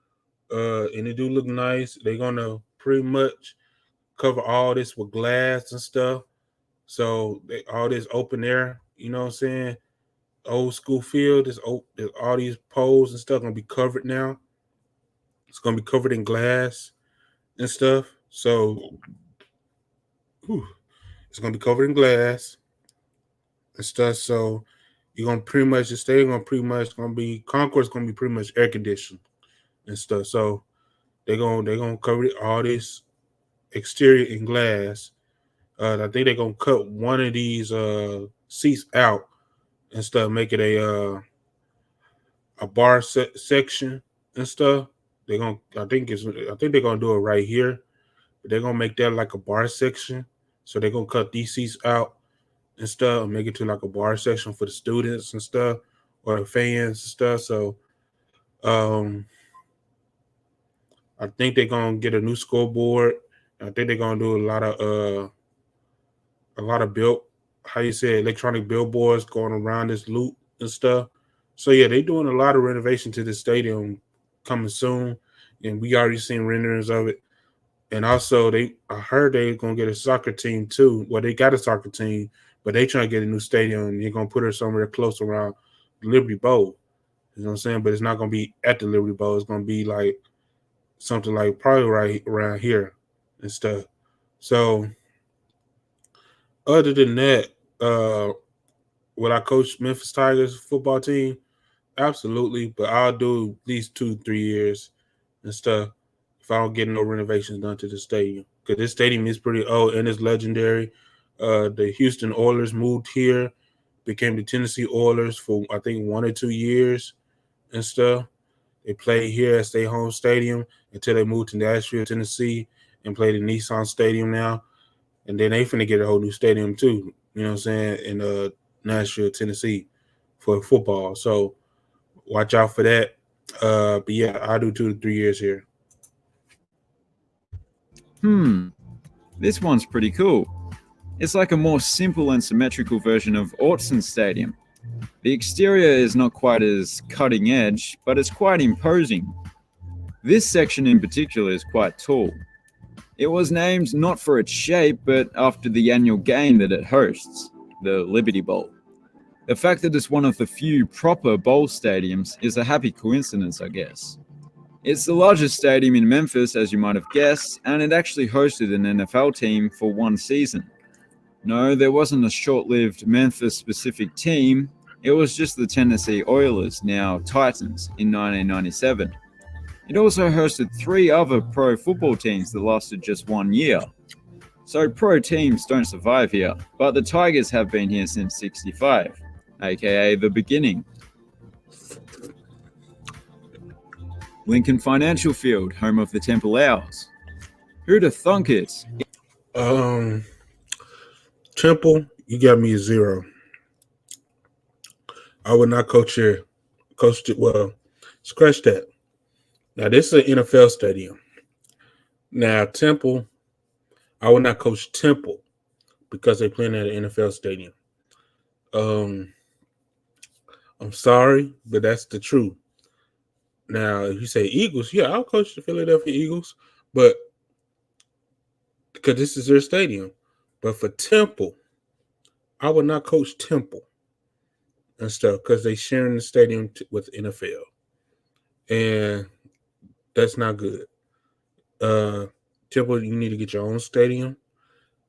and they do look nice. They're going to pretty much cover all this with glass and stuff. So all this open air, you know what I'm saying? Old school field, there's all these poles and stuff going to be covered now. It's going to be covered in glass and stuff. So it's going to be covered in glass and stuff. So you're going to pretty much, the stadium going to be, concourse going to be pretty much air conditioned and stuff. So they're going to cover all this exterior in glass. I think they're going to cut one of these seats out and stuff, make it a bar section and stuff. I think they're gonna do it right here. But they're gonna make that like a bar section. So they're gonna cut these seats out and stuff and make it to like a bar section for the students and stuff or the fans and stuff. So I think they're gonna get a new scoreboard. I think they're gonna do a lot of electronic billboards going around this loop and stuff. So yeah, they're doing a lot of renovation to the stadium coming soon, and we already seen renderings of it. And also, I heard they're gonna get a soccer team too. Well, they got a soccer team, but they trying to get a new stadium, and they're gonna put her somewhere close around Liberty Bowl. You know what I'm saying? But it's not gonna be at the Liberty Bowl. It's gonna be like something like probably right around here and stuff. So, other than that, will I coach Memphis Tigers football team? Absolutely, but I'll do at least 2-3 years and stuff if I don't get no renovations done to the stadium. Because this stadium is pretty old and it's legendary. The Houston Oilers moved here, became the Tennessee Oilers for I think 1 or 2 years and stuff. They played here at their home stadium until they moved to Nashville, Tennessee, and played in Nissan Stadium now. And then they finna get a whole new stadium too. You know what I'm saying? And Nashville, Tennessee for football. So watch out for that. But yeah, I do 2 to 3 years here. This one's pretty cool. It's like a more simple and symmetrical version of Autzen Stadium. The exterior is not quite as cutting edge, but it's quite imposing. This section in particular is quite tall. It was named not for its shape, but after the annual game that it hosts, the Liberty Bowl. The fact that it's one of the few proper bowl stadiums is a happy coincidence, I guess. It's the largest stadium in Memphis, as you might have guessed, and it actually hosted an NFL team for one season. No, there wasn't a short-lived Memphis-specific team. It was just the Tennessee Oilers, now Titans, in 1997. It also hosted 3 other pro football teams that lasted just 1 year. So pro teams don't survive here, but the Tigers have been here since '65, aka the beginning. Lincoln Financial Field, home of the Temple Owls. Who'd have thunk it? Temple, you got me a 0. I would not coach here. Coached it well. Scratch that. Now this is an NFL stadium. Now Temple, I would not coach Temple because they're playing at an NFL stadium. I'm sorry, but that's the truth. Now, if you say Eagles, yeah, I'll coach the Philadelphia Eagles, but because this is their stadium. But for Temple, I would not coach Temple and stuff because they sharing the stadium with NFL, and that's not good. Temple, you need to get your own stadium.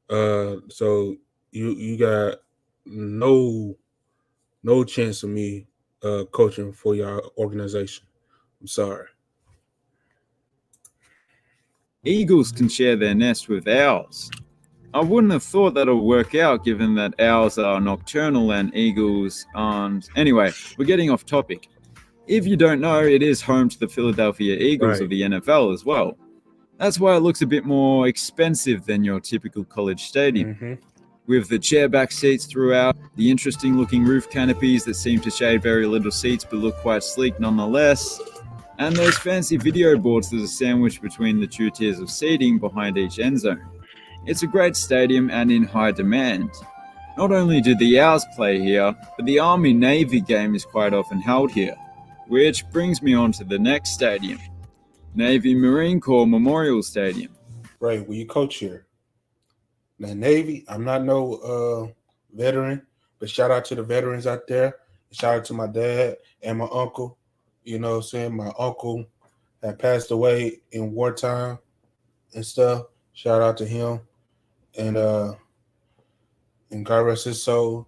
So you got no chance of me coaching for your organization. I'm sorry. Eagles can share their nest with owls. I wouldn't have thought that would work out given that owls are nocturnal and eagles aren't. Anyway, we're getting off topic. If you don't know, it is home to the Philadelphia Eagles of the NFL as well. That's why it looks a bit more expensive than your typical college stadium. With the chairback seats throughout, the interesting looking roof canopies that seem to shade very little seats but look quite sleek nonetheless, and those fancy video boards that are sandwiched between the 2 tiers of seating behind each end zone. It's a great stadium and in high demand. Not only do the Owls play here, but the Army-Navy game is quite often held here, which brings me on to the next stadium, Navy Marine Corps Memorial Stadium. Right, will you coach here? Now, Navy, I'm not no veteran, but shout out to the veterans out there. Shout out to my dad and my uncle. You know what I'm saying? My uncle had passed away in wartime and stuff. Shout out to him. And God rest his soul.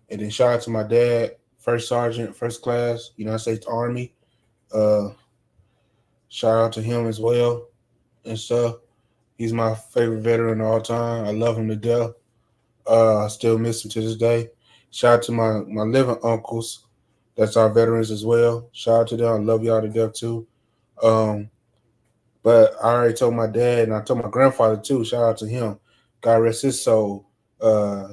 And then shout out to my dad, First Sergeant, First Class, United States Army. Shout out to him as well and stuff. He's my favorite veteran of all time. I love him to death. I still miss him to this day. Shout out to my living uncles. That's our veterans as well. Shout out to them. I love y'all to death too. But I already told my dad and I told my grandfather too. Shout out to him. God rest his soul.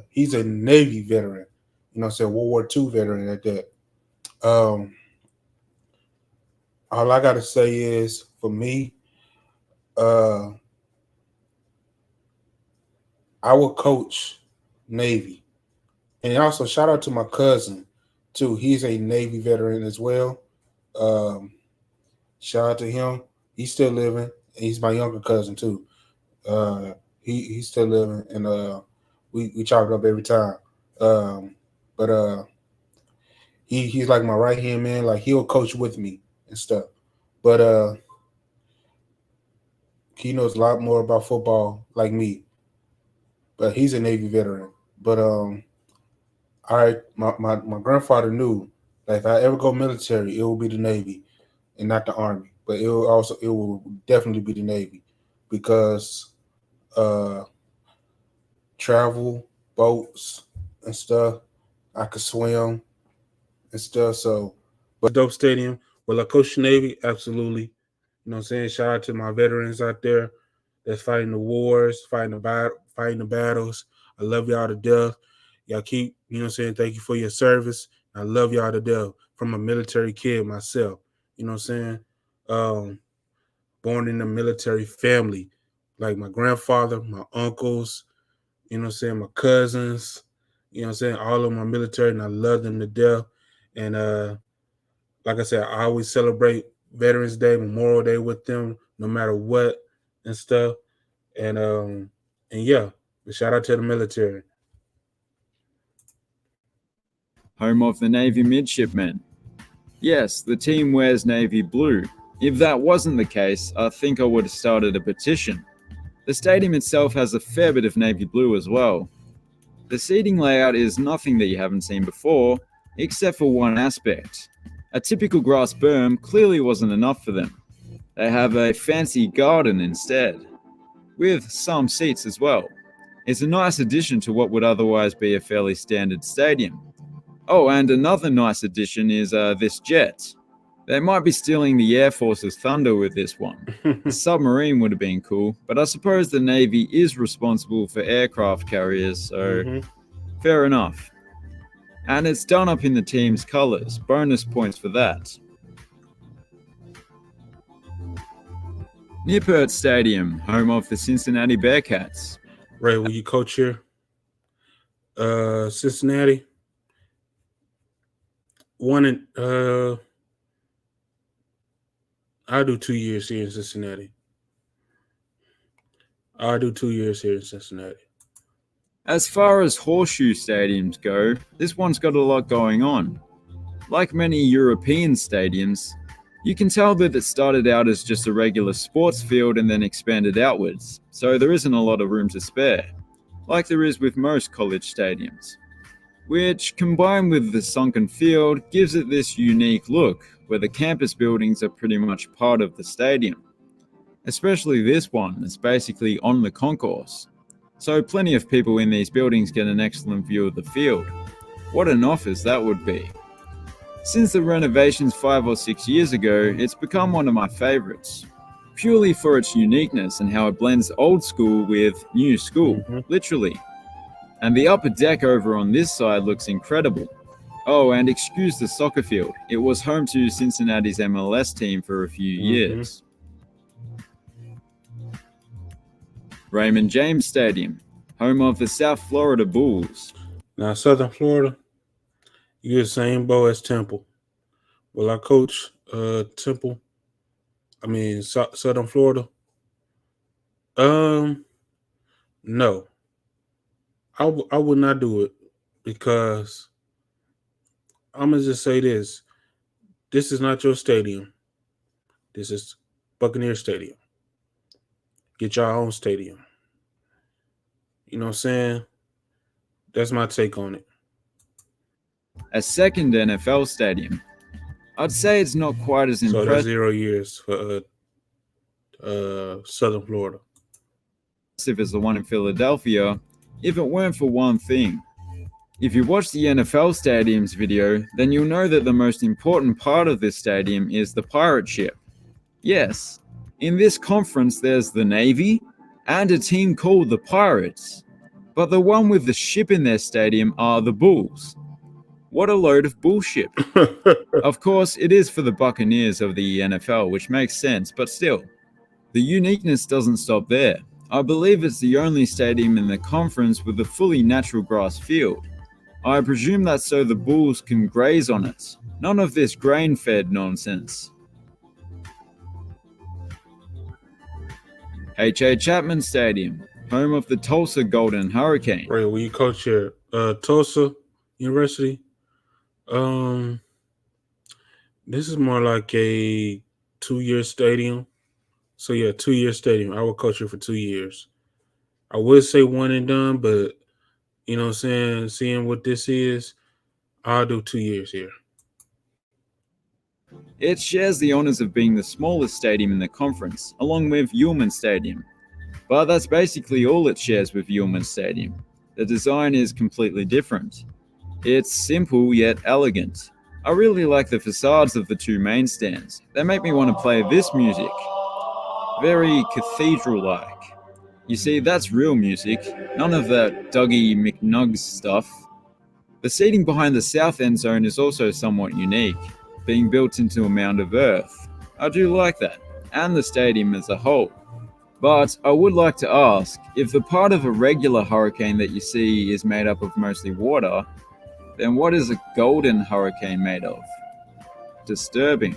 He's a Navy veteran. You know what I'm saying? World War II veteran at that. All I got to say is, for me, I will coach Navy. And also, shout out to my cousin, too. He's a Navy veteran as well. Shout out to him. He's still living. And he's my younger cousin, too. He's still living. And we chop it up every time. But he's like my right-hand man. Like, he'll coach with me and stuff. But he knows a lot more about football like me. But he's a Navy veteran. But my grandfather knew that if I ever go military, it will be the Navy and not the Army. But it will definitely be the Navy because travel, boats and stuff. I could swim and stuff. So, but dope stadium. Will I coach the Navy? Absolutely. You know what I'm saying? Shout out to my veterans out there that's fighting the wars, fighting the battles. I love y'all to death. Y'all keep, you know what I'm saying? Thank you for your service. I love y'all to death from a military kid myself. You know what I'm saying? Born in a military family. Like my grandfather, my uncles, you know what I'm saying, my cousins, you know what I'm saying, all of my military, and I love them to death. And like I said, I always celebrate Veterans Day, Memorial Day with them, no matter what and stuff. And yeah, shout out to the military. Home of the Navy midshipmen. Yes, the team wears navy blue. If that wasn't the case, I think I would have started a petition. The stadium itself has a fair bit of navy blue as well. The seating layout is nothing that you haven't seen before, except for one aspect. A typical grass berm clearly wasn't enough for them. They have a fancy garden instead, with some seats as well. It's a nice addition to what would otherwise be a fairly standard stadium. Oh, and another nice addition is this jet. They might be stealing the Air Force's thunder with this one. The submarine would have been cool, but I suppose the Navy is responsible for aircraft carriers, so fair enough. And it's done up in the team's colors. Bonus points for that. Nippert Stadium, home of the Cincinnati Bearcats. Ray, will you coach here? Cincinnati. I'll do 2 years here in Cincinnati. As far as horseshoe stadiums go, this one's got a lot going on. Like many European stadiums, you can tell that it started out as just a regular sports field and then expanded outwards, so there isn't a lot of room to spare, like there is with most college stadiums. Which, combined with the sunken field, gives it this unique look, where the campus buildings are pretty much part of the stadium. Especially this one, that's basically on the concourse. So plenty of people in these buildings get an excellent view of the field. What an office that would be. Since the renovations 5 or 6 years ago, it's become one of my favorites. Purely for its uniqueness and how it blends old school with new school, literally. And the upper deck over on this side looks incredible. Oh, and excuse the soccer field. It was home to Cincinnati's MLS team for a few years. Raymond James Stadium, home of the South Florida Bulls. Now, Southern Florida, you're the same boat as Temple. Will I coach Southern Florida? No. I would not do it because I'm going to just say this. This is not your stadium. This is Buccaneer Stadium. Get your own stadium. You know what I'm saying? That's my take on it. A second NFL stadium. I'd say it's not quite as impressive. So that's 0 years for Southern Florida. As the one in Philadelphia, if it weren't for one thing. If you watch the NFL stadiums video, then you'll know that the most important part of this stadium is the pirate ship. Yes, in this conference there's the Navy and a team called the Pirates, but the one with the ship in their stadium are the Bulls. What a load of bullshit. Of course, it is for the Buccaneers of the NFL, which makes sense, but still, the uniqueness doesn't stop there. I believe it's the only stadium in the conference with a fully natural grass field. I presume that's so the Bulls can graze on it. None of this grain-fed nonsense. H.A. Chapman Stadium, home of the Tulsa Golden Hurricane. Right, will you coach here? Tulsa University? This is more like a 2-year stadium. So yeah, 2-year stadium. I will coach here for 2 years. I would say one and done, but you know what I'm saying, seeing what this is, I'll do 2 years here. It shares the honors of being the smallest stadium in the conference, along with Ullman Stadium. But that's basically all it shares with Ullman Stadium. The design is completely different. It's simple yet elegant. I really like the facades of the two main stands. They make me want to play this music. Very cathedral-like. You see, that's real music, none of that Dougie McNuggs stuff. The seating behind the south end zone is also somewhat unique, being built into a mound of earth. I do like that, and the stadium as a whole. But I would like to ask, if the part of a regular hurricane that you see is made up of mostly water, then what is a golden hurricane made of? Disturbing.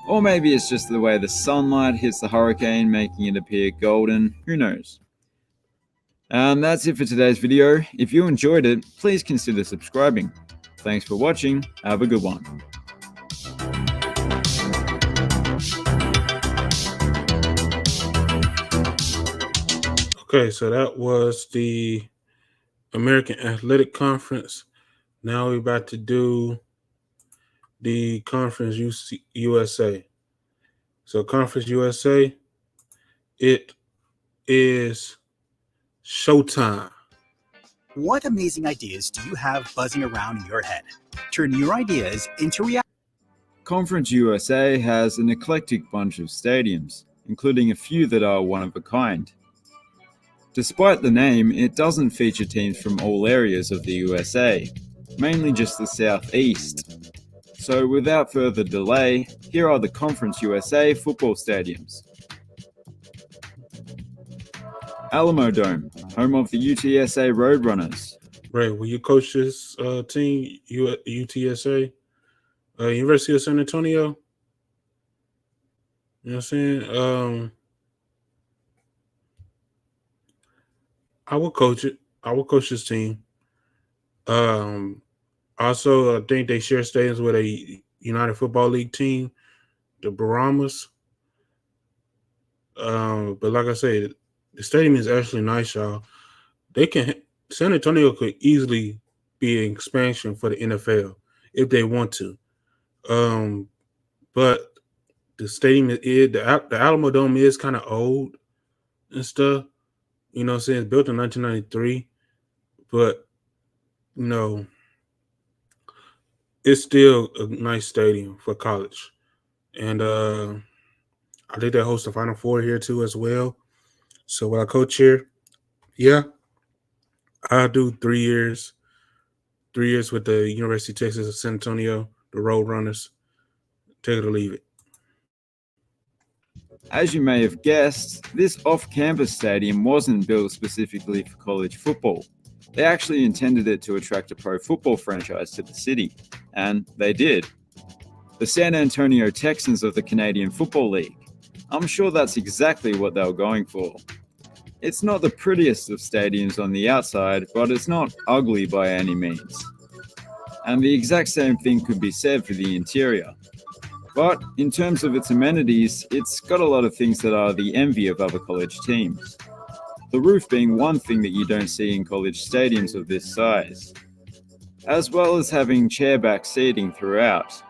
Or maybe it's just the way the sunlight hits the hurricane, making it appear golden. Who knows? And that's it for today's video. If you enjoyed it, please consider subscribing. Thanks for watching. Have a good one. Okay, so that was the American Athletic Conference. Now we're about to do the Conference USA. So Conference USA, it is showtime. What amazing ideas do you have buzzing around in your head? Turn your ideas into reality. Conference USA has an eclectic bunch of stadiums, including a few that are one of a kind. Despite the name, it doesn't feature teams from all areas of the USA, mainly just the Southeast. So without further delay, here are the Conference USA football stadiums. Alamo Dome, home of the UTSA Roadrunners. Ray, will you coach this team, UTSA? University of San Antonio? You know what I'm saying? I will coach it. I will coach this team. Also, I think they share stadiums with a United Football League team, the Brahmas. But like I said, the stadium is actually nice, y'all. San Antonio could easily be an expansion for the NFL if they want to. But the stadium the Alamo Dome is kind of old and stuff. You know what I'm saying? It's built in 1993, but you know, it's still a nice stadium for college. And I think they host the Final Four here too as well. So when I coach here, yeah, I'll do 3 years. 3 years with the University of Texas at San Antonio, the Roadrunners. Take it or leave it. As you may have guessed, this off-campus stadium wasn't built specifically for college football. They actually intended it to attract a pro football franchise to the city, and they did. The San Antonio Texans of the Canadian Football League. I'm sure that's exactly what they were going for. It's not the prettiest of stadiums on the outside, but it's not ugly by any means. And the exact same thing could be said for the interior. But in terms of its amenities, it's got a lot of things that are the envy of other college teams. The roof being one thing that you don't see in college stadiums of this size, as well as having chairback seating throughout.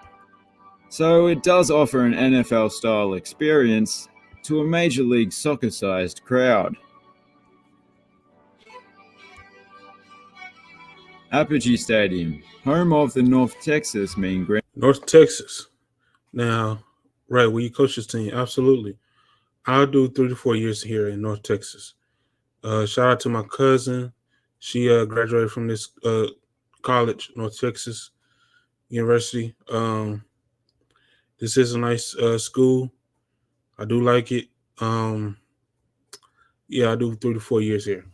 So it does offer an NFL-style experience to a Major League Soccer-sized crowd. Apogee Stadium, home of the North Texas Mean Green. North Texas. Now, right, will you coach this team? Absolutely. I'll do 3 to 4 years here in North Texas. Shout out to my cousin. She graduated from this college, North Texas University. This is a nice school. I do like it. Yeah, I do 3 to 4 years here.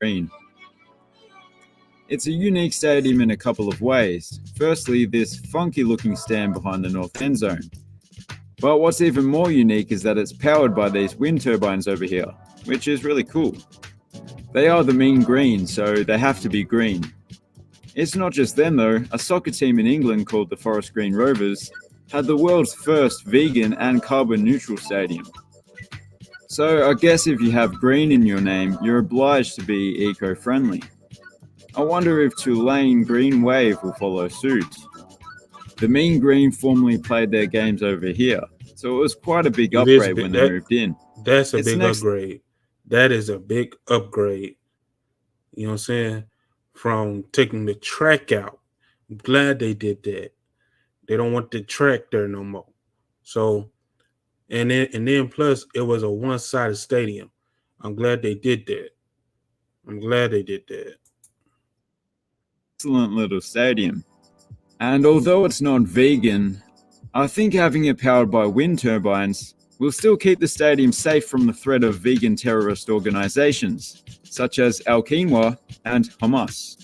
Green. It's a unique stadium in a couple of ways. Firstly, this funky looking stand behind the north end zone. But what's even more unique is that it's powered by these wind turbines over here, which is really cool. They are the Mean Green, so they have to be green. It's not just them though. A soccer team in England called the Forest Green Rovers had the world's first vegan and carbon neutral stadium. So I guess if you have green in your name, you're obliged to be eco-friendly. I wonder if Tulane Green Wave will follow suit. The Mean Green formerly played their games over here, so it was quite a big upgrade when they moved in. That's a big upgrade. That is a big upgrade. You know what I'm saying? From taking the track out. I'm glad they did that. They don't want the track there no more. So, and then plus it was a one-sided stadium. I'm glad they did that. I'm glad they did that. Excellent little stadium. And although it's not vegan, I think having it powered by wind turbines will still keep the stadium safe from the threat of vegan terrorist organizations, such as Al Quinoa and Hamas.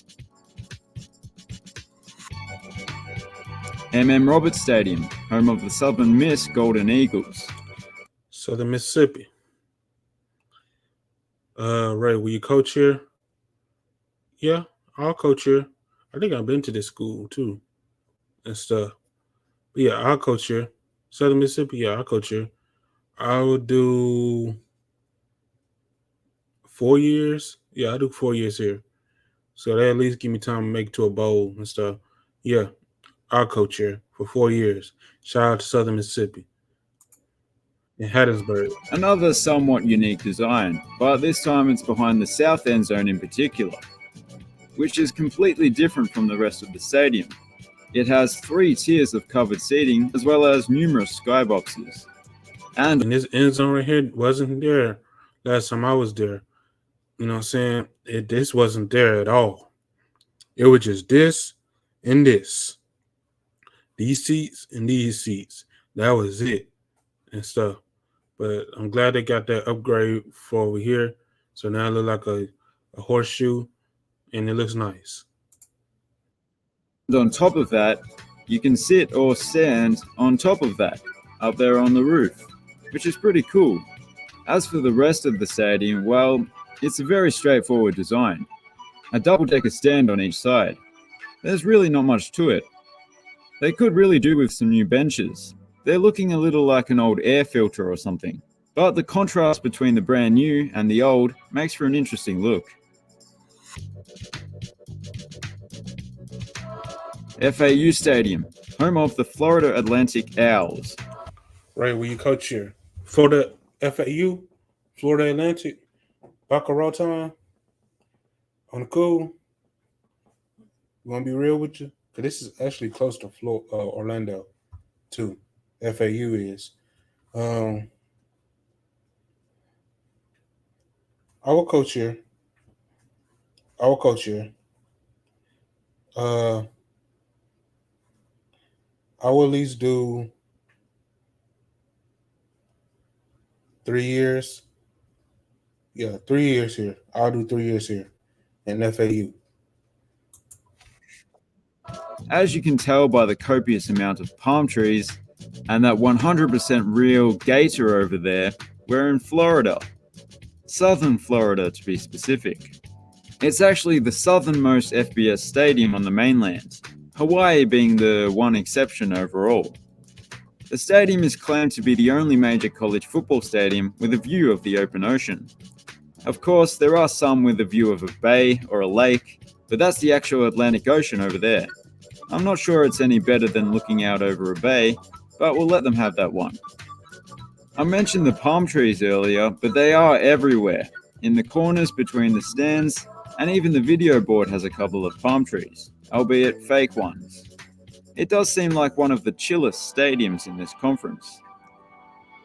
Roberts Stadium, home of the Southern Miss Golden Eagles. Southern Mississippi. Ray, will you coach here? Yeah, I'll coach here. I think I've been to this school too and stuff. But yeah, I'll coach here. Southern Mississippi, yeah, I'll coach here. I will do 4 years. Yeah, I'll do 4 years here. So that at least give me time to make it to a bowl and stuff. Yeah, I'll coach here for 4 years. Shout out to Southern Mississippi in Hattiesburg. Another somewhat unique design, but this time it's behind the south end zone in particular, which is completely different from the rest of the stadium. It has 3 tiers of covered seating, as well as numerous skyboxes. And this end zone right here wasn't there last time I was there. You know what I'm saying? This wasn't there at all. It was just this and this. These seats and these seats. That was it and stuff. But I'm glad they got that upgrade for over here. So now it looks like a horseshoe and it looks nice. And on top of that, you can sit or stand on top of that, up there on the roof, which is pretty cool. As for the rest of the stadium, well, it's a very straightforward design. A double-decker stand on each side. There's really not much to it. They could really do with some new benches. They're looking a little like an old air filter or something. But the contrast between the brand new and the old makes for an interesting look. FAU Stadium, home of the Florida Atlantic Owls. Right, will you coach here? Florida FAU, Florida Atlantic, Baccarat time, on the cool. You want to be real with you? Because this is actually close to Orlando, too. FAU is. I will coach here. I will coach here. I will at least do 3 years. Yeah, 3 years here. I'll do 3 years here in FAU. As you can tell by the copious amount of palm trees and that 100% real gator over there, we're in Florida. Southern Florida, to be specific. It's actually the southernmost FBS stadium on the mainland, Hawaii being the one exception overall. The stadium is claimed to be the only major college football stadium with a view of the open ocean. Of course, there are some with a view of a bay or a lake, but that's the actual Atlantic Ocean over there. I'm not sure it's any better than looking out over a bay, but we'll let them have that one. I mentioned the palm trees earlier, but they are everywhere, in the corners between the stands, and even the video board has a couple of palm trees, albeit fake ones. It does seem like one of the chillest stadiums in this conference.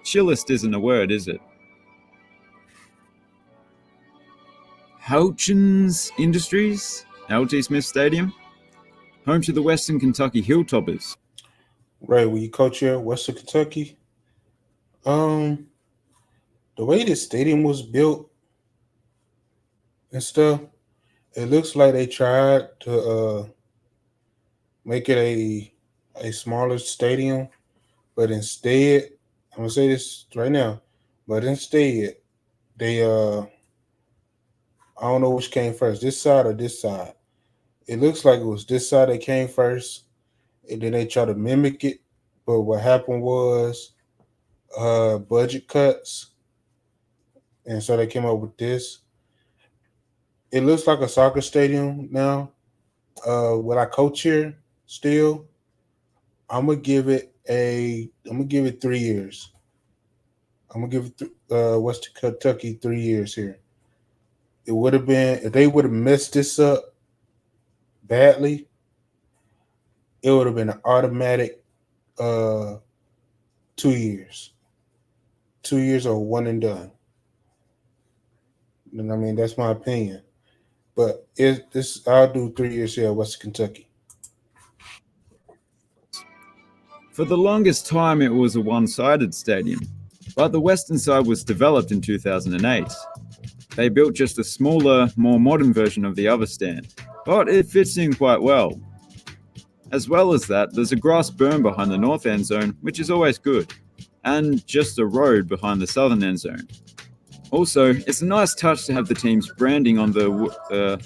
Chillest isn't a word, is it? Houchins Industries, LT Smith Stadium, home to the Western Kentucky Hilltoppers. Right, will you coach here, Western Kentucky? The way this stadium was built and stuff, it looks like they tried to make it a smaller stadium, but instead, I'm gonna say this right now, but instead, they I don't know which came first, this side or this side. It looks like it was this side that came first, and then they tried to mimic it. But what happened was budget cuts, and so they came up with this. It looks like a soccer stadium now. Will I coach here still? I'm gonna give it 3 years. I'm gonna give it Western Kentucky 3 years here. It would have been, if they would have messed this up badly, it would have been an automatic 2 years. 2 years or one and done. And I mean, that's my opinion. But I'll do 3 years here at Western Kentucky. For the longest time, it was a one-sided stadium, but the western side was developed in 2008. They built just a smaller, more modern version of the other stand, but it fits in quite well. As well as that, there's a grass berm behind the north end zone, which is always good, and just a road behind the southern end zone. Also, it's a nice touch to have the team's branding on the,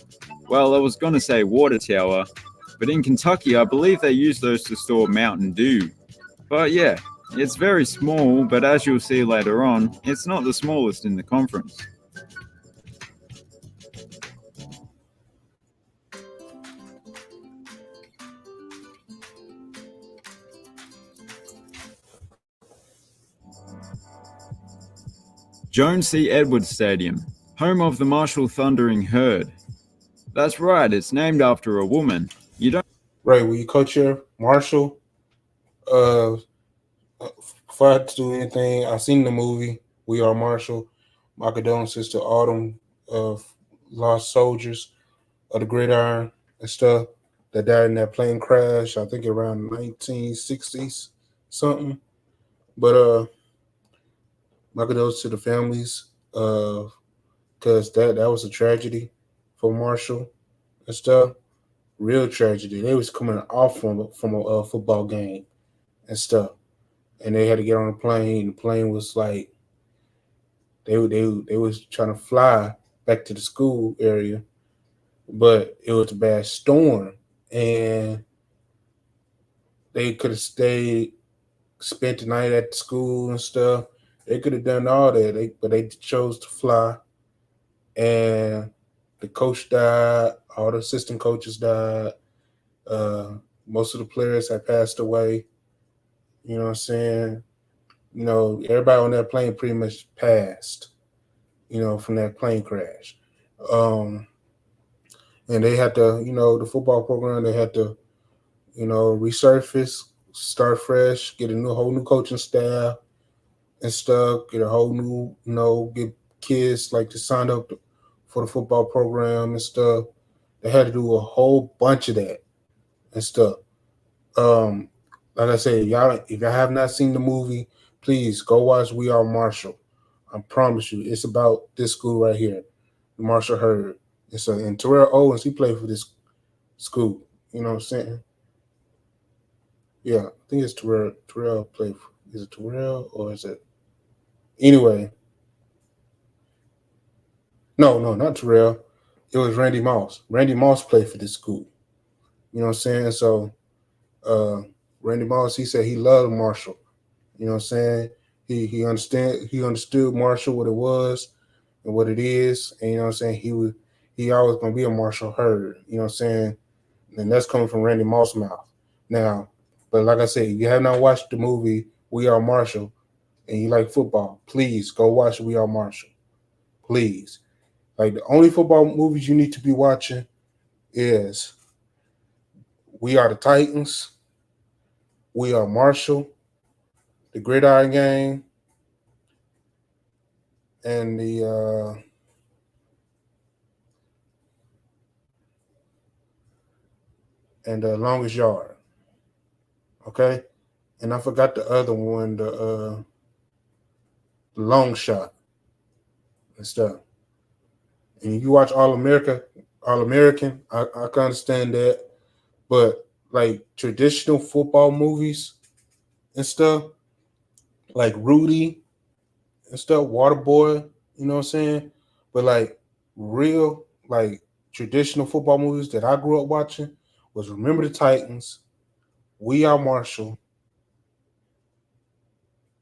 well, I was going to say water tower, but in Kentucky, I believe they use those to store Mountain Dew. But yeah, it's very small, but as you'll see later on, it's not the smallest in the conference. Joan C. Edwards Stadium, home of the Marshall Thundering Herd. That's right, it's named after a woman. You don't. Right, will you coach here, Marshall? Before I do anything, I've seen the movie We Are Marshall. My condolences to all them lost soldiers of the Gridiron and stuff that died in that plane crash. I think around 1960s something. But my condolences to the families, because that was a tragedy for Marshall and stuff. Real tragedy. They was coming off from a football game and stuff, and they had to get on a plane. The plane was like they was trying to fly back to the school area, but it was a bad storm, and they could have stayed, spent the night at the school and stuff. They could have done all that, but they chose to fly, and the coach died. All the assistant coaches died. Most of the players had passed away. You know what I'm saying? You know, everybody on that plane pretty much passed, you know, from that plane crash. And they had to, you know, the football program, they had to, you know, resurface, start fresh, get a whole new coaching staff and stuff, get a whole new, you know, get kids like to sign up for the football program and stuff. They had to do a whole bunch of that and stuff. Like I said, y'all, if y'all have not seen the movie, please go watch We Are Marshall. I promise you, it's about this school right here, Marshall Herd. And Terrell Owens, he played for this school. You know what I'm saying? Yeah, I think it's Terrell. Terrell played for, is it Terrell or is it? Anyway. No, not Terrell. It was Randy Moss. Randy Moss played for this school. You know what I'm saying? So Randy Moss, he said he loved Marshall. You know what I'm saying? He understood Marshall, what it was and what it is. And you know what I'm saying? He always gonna be a Marshall Herd. You know what I'm saying? And that's coming from Randy Moss' mouth. Now, but like I said, if you have not watched the movie We Are Marshall and you like football, please go watch We Are Marshall. Please. Like the only football movies you need to be watching is We Are the Titans, We Are Marshall, The Gridiron Gang, and the Longest Yard. Okay? And I forgot the other one, the Long Shot and stuff. And if you watch All American, I can understand that. But like traditional football movies and stuff, like Rudy and stuff, Waterboy, you know what I'm saying? But like real, like traditional football movies that I grew up watching was Remember the Titans, We Are Marshall,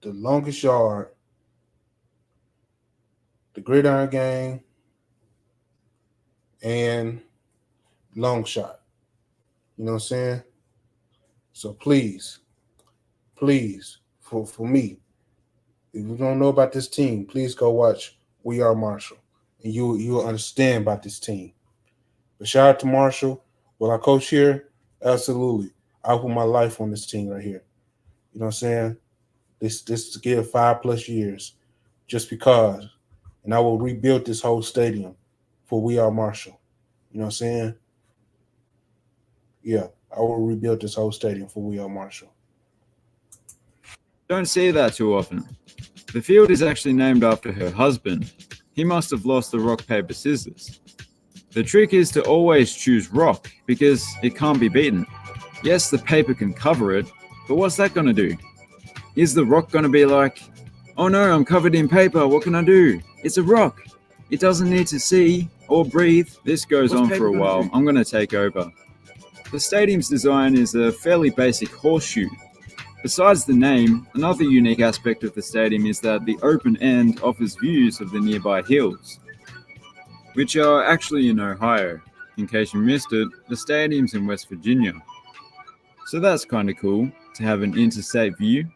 The Longest Yard, The Gridiron Gang, and Long Shot. You know what I'm saying? So please, for me, if you don't know about this team, please go watch We Are Marshall, and you'll understand about this team. But shout out to Marshall. Will I coach here? Absolutely. I put my life on this team right here. You know what I'm saying? This to give 5+ years, just because, and I will rebuild this whole stadium for We Are Marshall. You know what I'm saying? Yeah, I will rebuild this whole stadium for Will Marshall. Don't see that too often. The field is actually named after her husband. He must have lost the rock, paper, scissors. The trick is to always choose rock, because it can't be beaten. Yes, the paper can cover it, but what's that going to do? Is the rock going to be like, oh no, I'm covered in paper, what can I do? It's a rock. It doesn't need to see or breathe. This goes on for a while. I'm going to take over. The stadium's design is a fairly basic horseshoe. Besides the name, another unique aspect of the stadium is that the open end offers views of the nearby hills, which are actually in Ohio. In case you missed it, the stadium's in West Virginia. So that's kind of cool, to have an interstate view.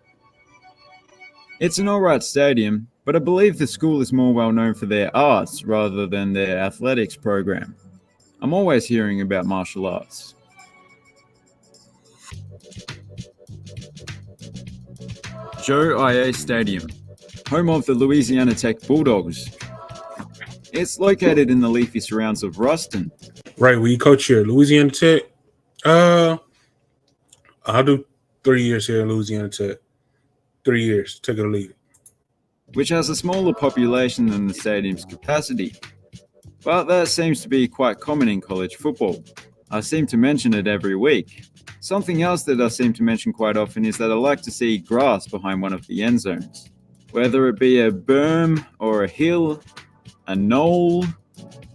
It's an alright stadium, but I believe the school is more well known for their arts rather than their athletics program. I'm always hearing about martial arts. Joe IA Stadium, home of the Louisiana Tech Bulldogs. It's located in the leafy surrounds of Ruston. Right, will you coach here? Louisiana Tech? I'll do 3 years here in Louisiana Tech. 3 years, take it or leave it. Which has a smaller population than the stadium's capacity. But that seems to be quite common in college football. I seem to mention it every week. Something else that I seem to mention quite often is that I like to see grass behind one of the end zones. Whether it be a berm or a hill, a knoll,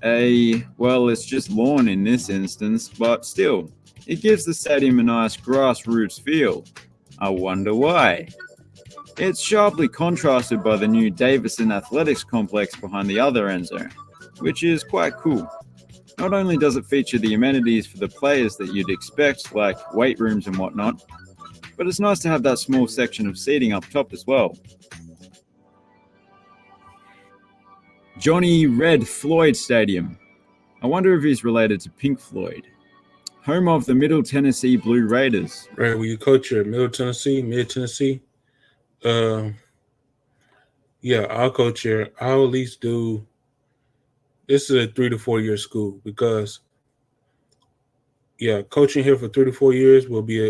well, it's just lawn in this instance, but still, it gives the stadium a nice grassroots feel. I wonder why. It's sharply contrasted by the new Davison Athletics complex behind the other end zone, which is quite cool. Not only does it feature the amenities for the players that you'd expect, like weight rooms and whatnot, but it's nice to have that small section of seating up top as well. Johnny Red Floyd Stadium. I wonder if he's related to Pink Floyd. Home of the Middle Tennessee Blue Raiders. Right, will you coach here? Middle Tennessee, Mid Tennessee? Yeah, I'll coach here. I'll at least do. This is a 3 to 4 year school because, yeah, coaching here for 3 to 4 years will be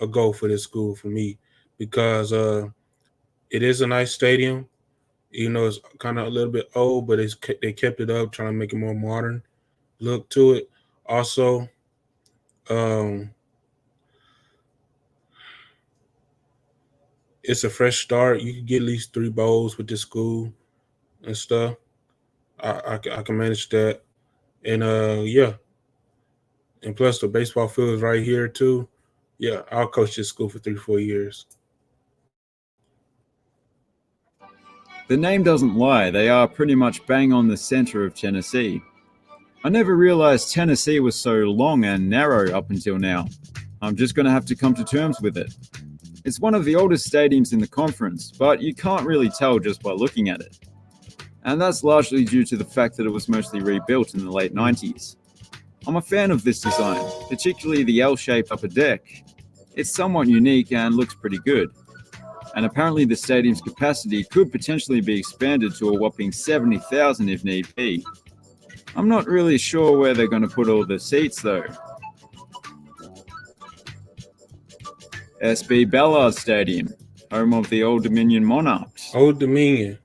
a goal for this school for me because it is a nice stadium. You know, it's kind of a little bit old, but they kept it up, trying to make it more modern look to it. Also, it's a fresh start. You can get at least 3 bowls with this school and stuff. I can manage that. And yeah. And plus the baseball field is right here too. Yeah, I'll coach this school for 3 to 4 years. The name doesn't lie, they are pretty much bang on the center of Tennessee. I never realized Tennessee was so long and narrow up until now. I'm just going to have to come to terms with it. It's one of the oldest stadiums in the conference, but you can't really tell just by looking at it. And that's largely due to the fact that it was mostly rebuilt in the late 90s. I'm a fan of this design, particularly the L-shaped upper deck. It's somewhat unique and looks pretty good. And apparently the stadium's capacity could potentially be expanded to a whopping 70,000 if need be. I'm not really sure where they're going to put all the seats though. SB Ballard Stadium, home of the Old Dominion Monarchs. Old Dominion.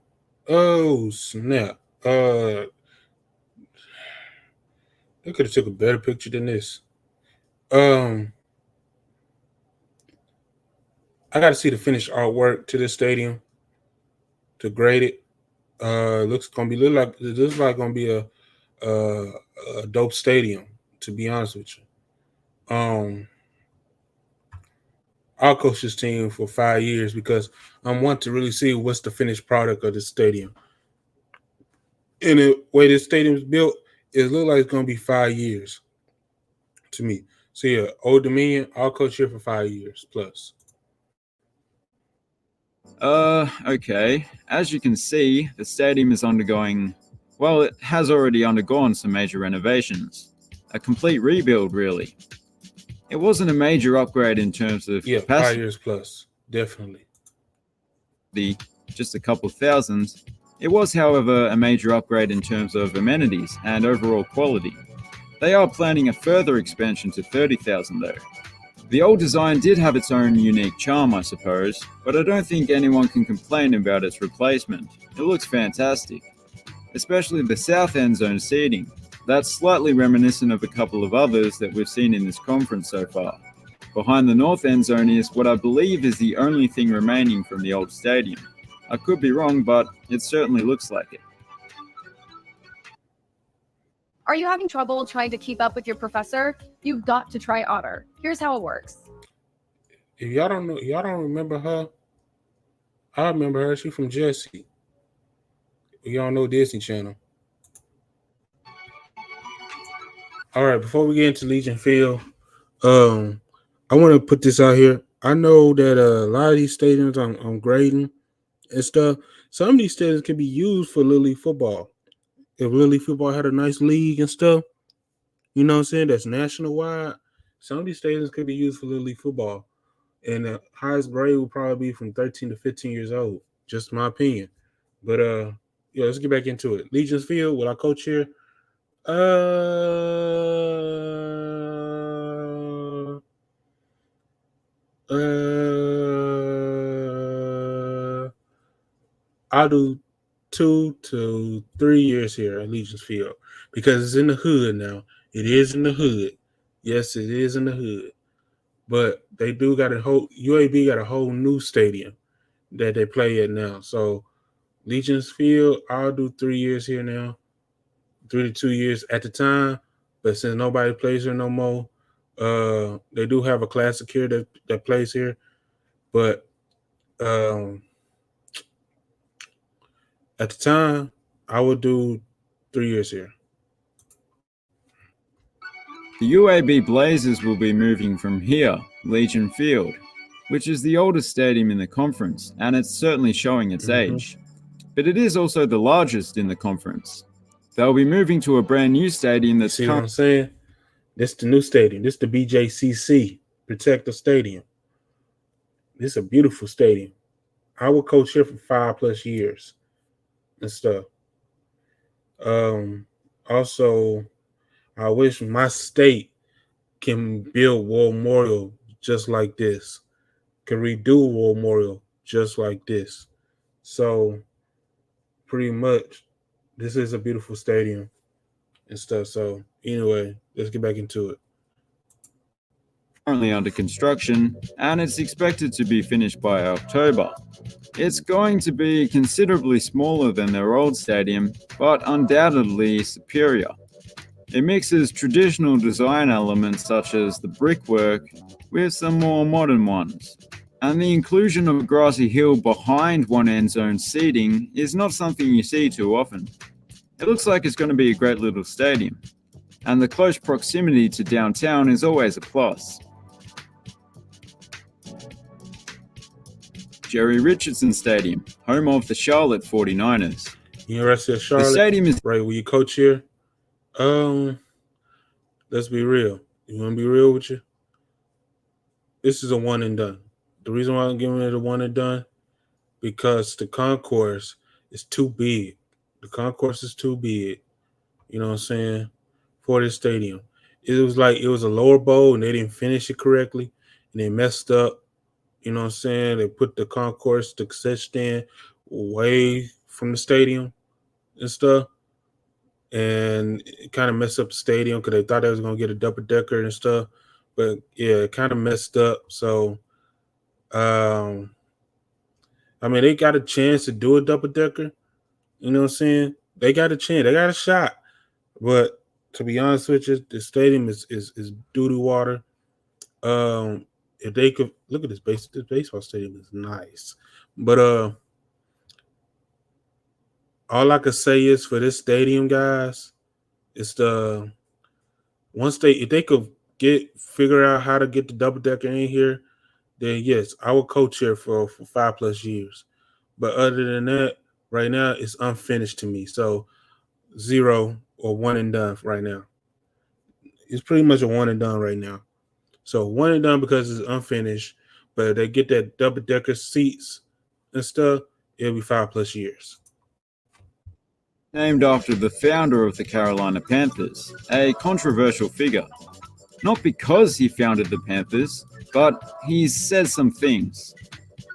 Oh, snap. They could have took a better picture than this. I got to see the finished artwork to this stadium to grade it. Looks like gonna be a dope stadium. To be honest with you, I'll coach this team for 5 years because I want to really see what's the finished product of the stadium. And the way this stadium is built, it looks like it's gonna be 5 years to me. So yeah, Old Dominion, I'll coach here for 5 years plus. Okay. As you can see, the stadium is undergoing, well, it has already undergone some major renovations. A complete rebuild, really. It wasn't a major upgrade in terms of capacity. 5 years plus, definitely. Just a couple thousand. It was, however, a major upgrade in terms of amenities and overall quality. They are planning a further expansion to 30,000 though. The old design did have its own unique charm, I suppose, but I don't think anyone can complain about its replacement. It looks fantastic, especially the south end zone seating. That's slightly reminiscent of a couple of others that we've seen in this conference so far. Behind the north end zone is what I believe is the only thing remaining from the old stadium. I could be wrong, but it certainly looks like it. Are you having trouble trying to keep up with your professor? You've got to try Otter. Here's how it works. If y'all don't know, y'all don't remember her. I remember her. She from Jessie. Y'all know Disney Channel. All right, before we get into Legion Field, I want to put this out here. I know that a lot of these stadiums I'm grading and stuff, some of these stadiums can be used for Little League football. If Little League football had a nice league and stuff, you know what I'm saying, that's national wide, some of these stadiums could be used for Little League football. And the highest grade will probably be from 13 to 15 years old. Just my opinion. But yeah, let's get back into it. Legion's Field, will I coach here? I'll do 2 to 3 years here at Legion's Field because it's in the hood now. It is in the hood. Yes, it is in the hood. But they do got UAB got a whole new stadium that they play at now. So Legion's Field, I'll do 3 years here now. 3 to 2 years at the time. But since nobody plays here no more, they do have a classic here that plays here. But at the time, I would do 3 years here. The UAB Blazers will be moving from here, Legion Field, which is the oldest stadium in the conference, and it's certainly showing its age. But it is also the largest in the conference. They'll be moving to a brand new stadium that's... See what I'm saying? This the new stadium. This the BJCC, Protector Stadium. This is a beautiful stadium. I would coach here for 5+ years and stuff. Also, I wish my state can build War Memorial just like this, can redo War Memorial just like this. So, pretty much, this is a beautiful stadium and stuff. So, anyway, let's get back into it. Currently under construction, and it's expected to be finished by October. It's going to be considerably smaller than their old stadium, but undoubtedly superior. It mixes traditional design elements such as the brickwork with some more modern ones. And the inclusion of a grassy hill behind one end zone seating is not something you see too often. It looks like it's going to be a great little stadium. And the close proximity to downtown is always a plus. Jerry Richardson Stadium, home of the Charlotte 49ers. University of Charlotte, the stadium is right where you coach here. Let's be real. You want to be real with you? This is a one and done. The reason why I'm giving it a one and done, because the concourse is too big. The concourse is too big. You know what I'm saying? For this stadium. It was like it was a lower bowl and they didn't finish it correctly and they messed up. You know what I'm saying? They put the concourse, the cassette stand away from the stadium and stuff. And it kind of messed up the stadium because they thought they was going to get a double-decker and stuff. But, yeah, it kind of messed up. So, I mean, they got a chance to do a double-decker. You know what I'm saying? They got a chance. They got a shot. But to be honest with you, the stadium is doo-doo water. If they could look at this baseball stadium is nice. But all I could say is for this stadium, guys, it's if they could figure out how to get the double decker in here, then yes, I will coach here for 5+ years. But other than that, right now it's unfinished to me. So 0 or 1 and done right now. It's pretty much a 1 and done right now. So 1 and done because it's unfinished, but if they get that double decker seats and stuff, it'll be 5+ years. named after the founder of the Carolina Panthers, a controversial figure. Not because he founded the Panthers, but he says some things.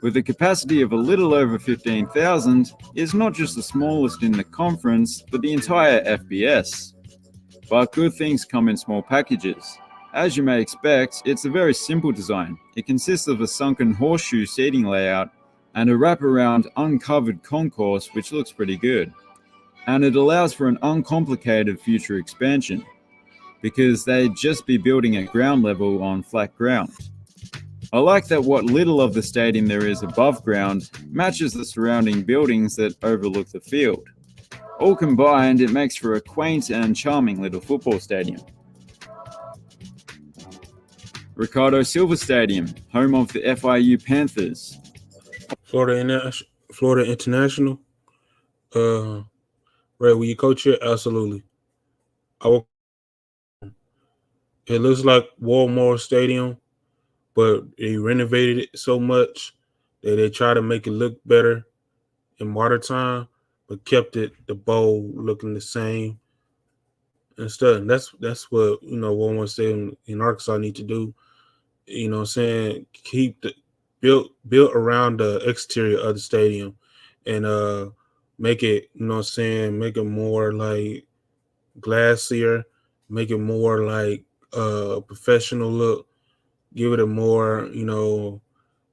With a capacity of a little over 15,000, it's not just the smallest in the conference, but the entire FBS. But good things come in small packages. As you may expect, it's a very simple design. It consists of a sunken horseshoe seating layout and a wraparound uncovered concourse which looks pretty good. And it allows for an uncomplicated future expansion, because they'd just be building at ground level on flat ground. I like that what little of the stadium there is above ground matches the surrounding buildings that overlook the field. All combined, it makes for a quaint and charming little football stadium. Ricardo Silva Stadium, home of the FIU Panthers. Florida International. Ray, will you coach here? Absolutely. It looks like Walmart Stadium, but they renovated it so much that they try to make it look better in modern time, but kept the bowl looking the same and stuff. And that's what Walmart Stadium in Arkansas need to do. You know what I'm saying? Keep the built around the exterior of the stadium and make it, you know what I'm saying, make it more like glassier, make it more like professional look, give it a more,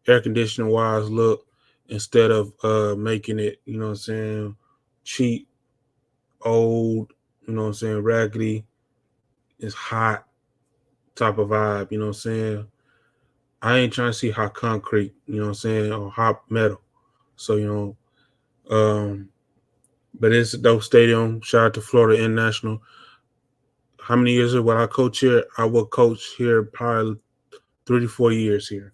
air conditioning wise look instead of making it, you know what I'm saying, cheap, old, you know what I'm saying, raggedy, it's hot type of vibe, you know what I'm saying? I ain't trying to see hot concrete, you know what I'm saying, or hot metal. So, but it's a dope stadium. Shout out to Florida International. How many years will I coach here? I will coach here probably 3 to 4 years here.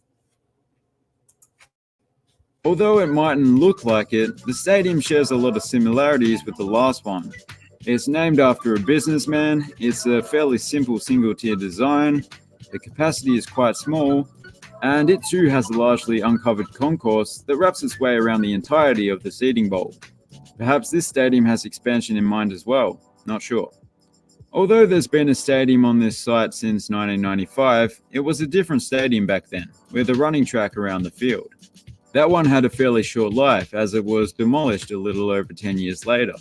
Although it mightn't look like it, the stadium shares a lot of similarities with the last one. It's named after a businessman, it's a fairly simple single-tier design, the capacity is quite small, and it too has a largely uncovered concourse that wraps its way around the entirety of the seating bowl. Perhaps this stadium has expansion in mind as well, not sure. Although there's been a stadium on this site since 1995, it was a different stadium back then, with a running track around the field. That one had a fairly short life, as it was demolished a little over 10 years later.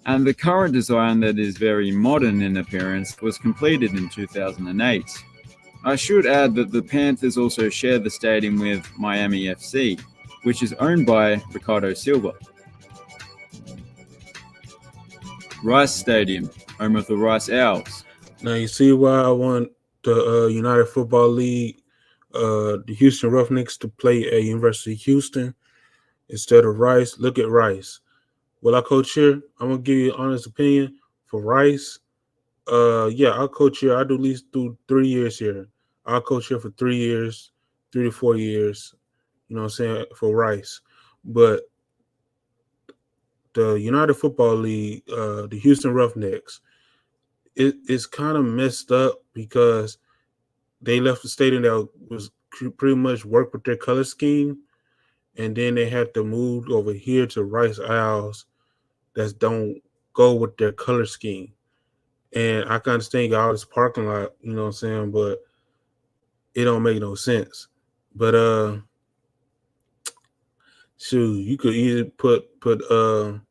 And the current design that is very modern in appearance was completed in 2008. I should add that the Panthers also share the stadium with Miami FC, which is owned by Ricardo Silva. Rice Stadium, home of the Rice Owls. Now you see why I want the United Football League, the Houston Roughnecks to play at University of Houston instead of Rice. Look at Rice. Will I coach here? I'm gonna give you an honest opinion for Rice. Yeah, I'll coach here. I'll do at least 3 years here. I'll coach here for 3 years, 3 to 4 years. You know what I'm saying, for Rice. But the United Football League, the Houston Roughnecks, it's kind of messed up because they left the stadium that was pretty much work with their color scheme, and then they had to move over here to Rice Owls that don't go with their color scheme. And I can understand you got all this parking lot, you know what I'm saying, but it don't make no sense. But shoot, you could either put the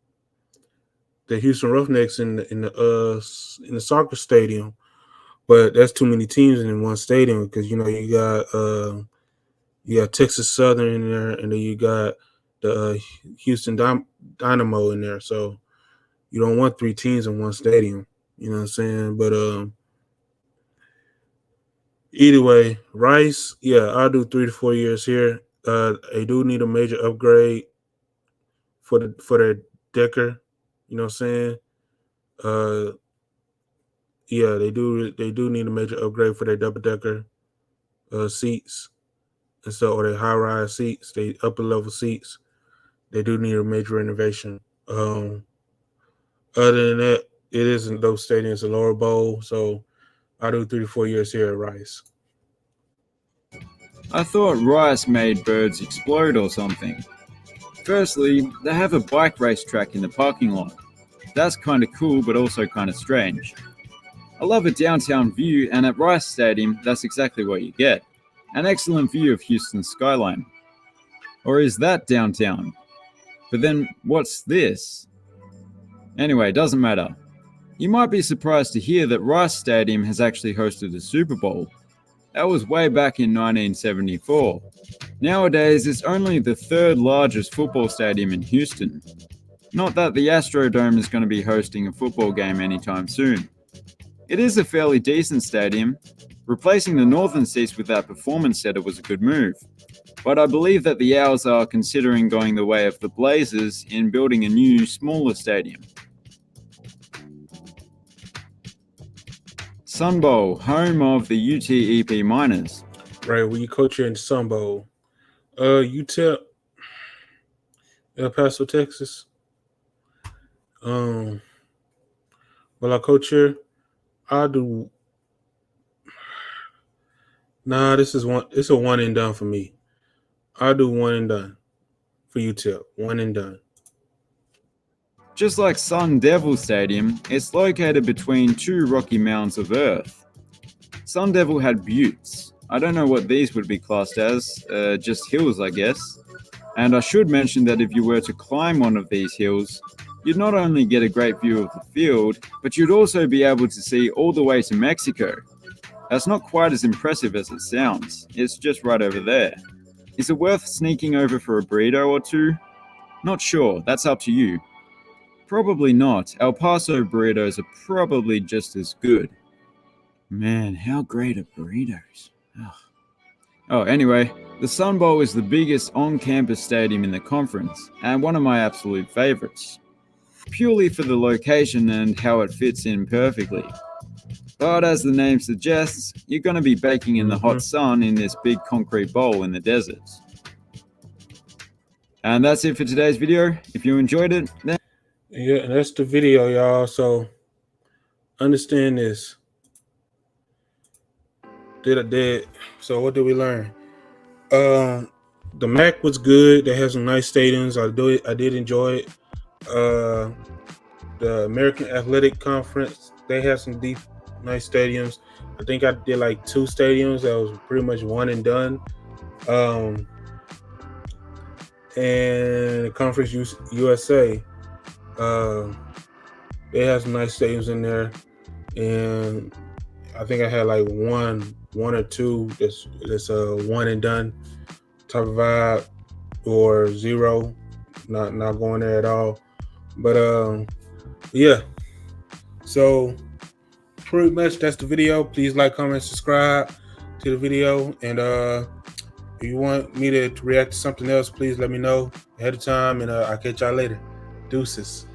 Houston Roughnecks in the soccer stadium, but that's too many teams in one stadium because you got Texas Southern in there, and then you got the Houston Dynamo in there. So you don't want 3 teams in one stadium. You know what I'm saying? But either way, Rice, yeah, I'll do 3 to 4 years here. They do need a major upgrade for their decker. You know what I'm saying? Yeah, they do need a major upgrade for their double decker seats, and so or their high rise seats, they upper level seats. They do need a major renovation. Other than that, it isn't those stadiums a lower bowl, so I do 3 to 4 years here at Rice. I thought Rice made birds explode or something. Firstly, they have a bike race track in the parking lot. That's kind of cool, but also kind of strange. I love a downtown view, and at Rice Stadium, that's exactly what you get. An excellent view of Houston's skyline. Or is that downtown? But then, what's this? Anyway, doesn't matter. You might be surprised to hear that Rice Stadium has actually hosted a Super Bowl. That was way back in 1974. Nowadays, it's only the third largest football stadium in Houston. Not that the Astrodome is going to be hosting a football game anytime soon. It is a fairly decent stadium. Replacing the northern seats with that performance center was a good move. But I believe that the Owls are considering going the way of the Blazers in building a new, smaller stadium. Sun Bowl, home of the UTEP Miners. Right, well, you coach here in Sun Bowl. UTEP, El Paso, Texas. Well, I coach here. I do. Nah, this is one. It's a one and done for me. I do one and done for UTEP. One and done. Just like Sun Devil Stadium, it's located between two rocky mounds of earth. Sun Devil had buttes. I don't know what these would be classed as, just hills, I guess. And I should mention that if you were to climb one of these hills, you'd not only get a great view of the field, but you'd also be able to see all the way to Mexico. That's not quite as impressive as it sounds. It's just right over there. Is it worth sneaking over for a burrito or two? Not sure, that's up to you. Probably not. El Paso burritos are probably just as good. Man, how great are burritos? Oh, anyway, the Sun Bowl is the biggest on-campus stadium in the conference, and one of my absolute favorites. Purely for the location and how it fits in perfectly. But as the name suggests, you're going to be baking in the hot sun in this big concrete bowl in the deserts. And that's it for today's video. If you enjoyed it, then... Yeah, and that's the video, y'all. So understand this. So what did we learn? The MAC was good. They had some nice stadiums. I did enjoy it. The American Athletic Conference, they had some deep, nice stadiums. I think I did like 2 stadiums that was pretty much one and done. And the Conference USA, they had some nice stadiums in there, and I think I had like one or two that's one and done type of vibe, or 0, not going there at all. But yeah, so pretty much that's the video. Please like, comment, subscribe to the video, and if you want me to react to something else, please let me know ahead of time, and I'll catch y'all later. Deuces.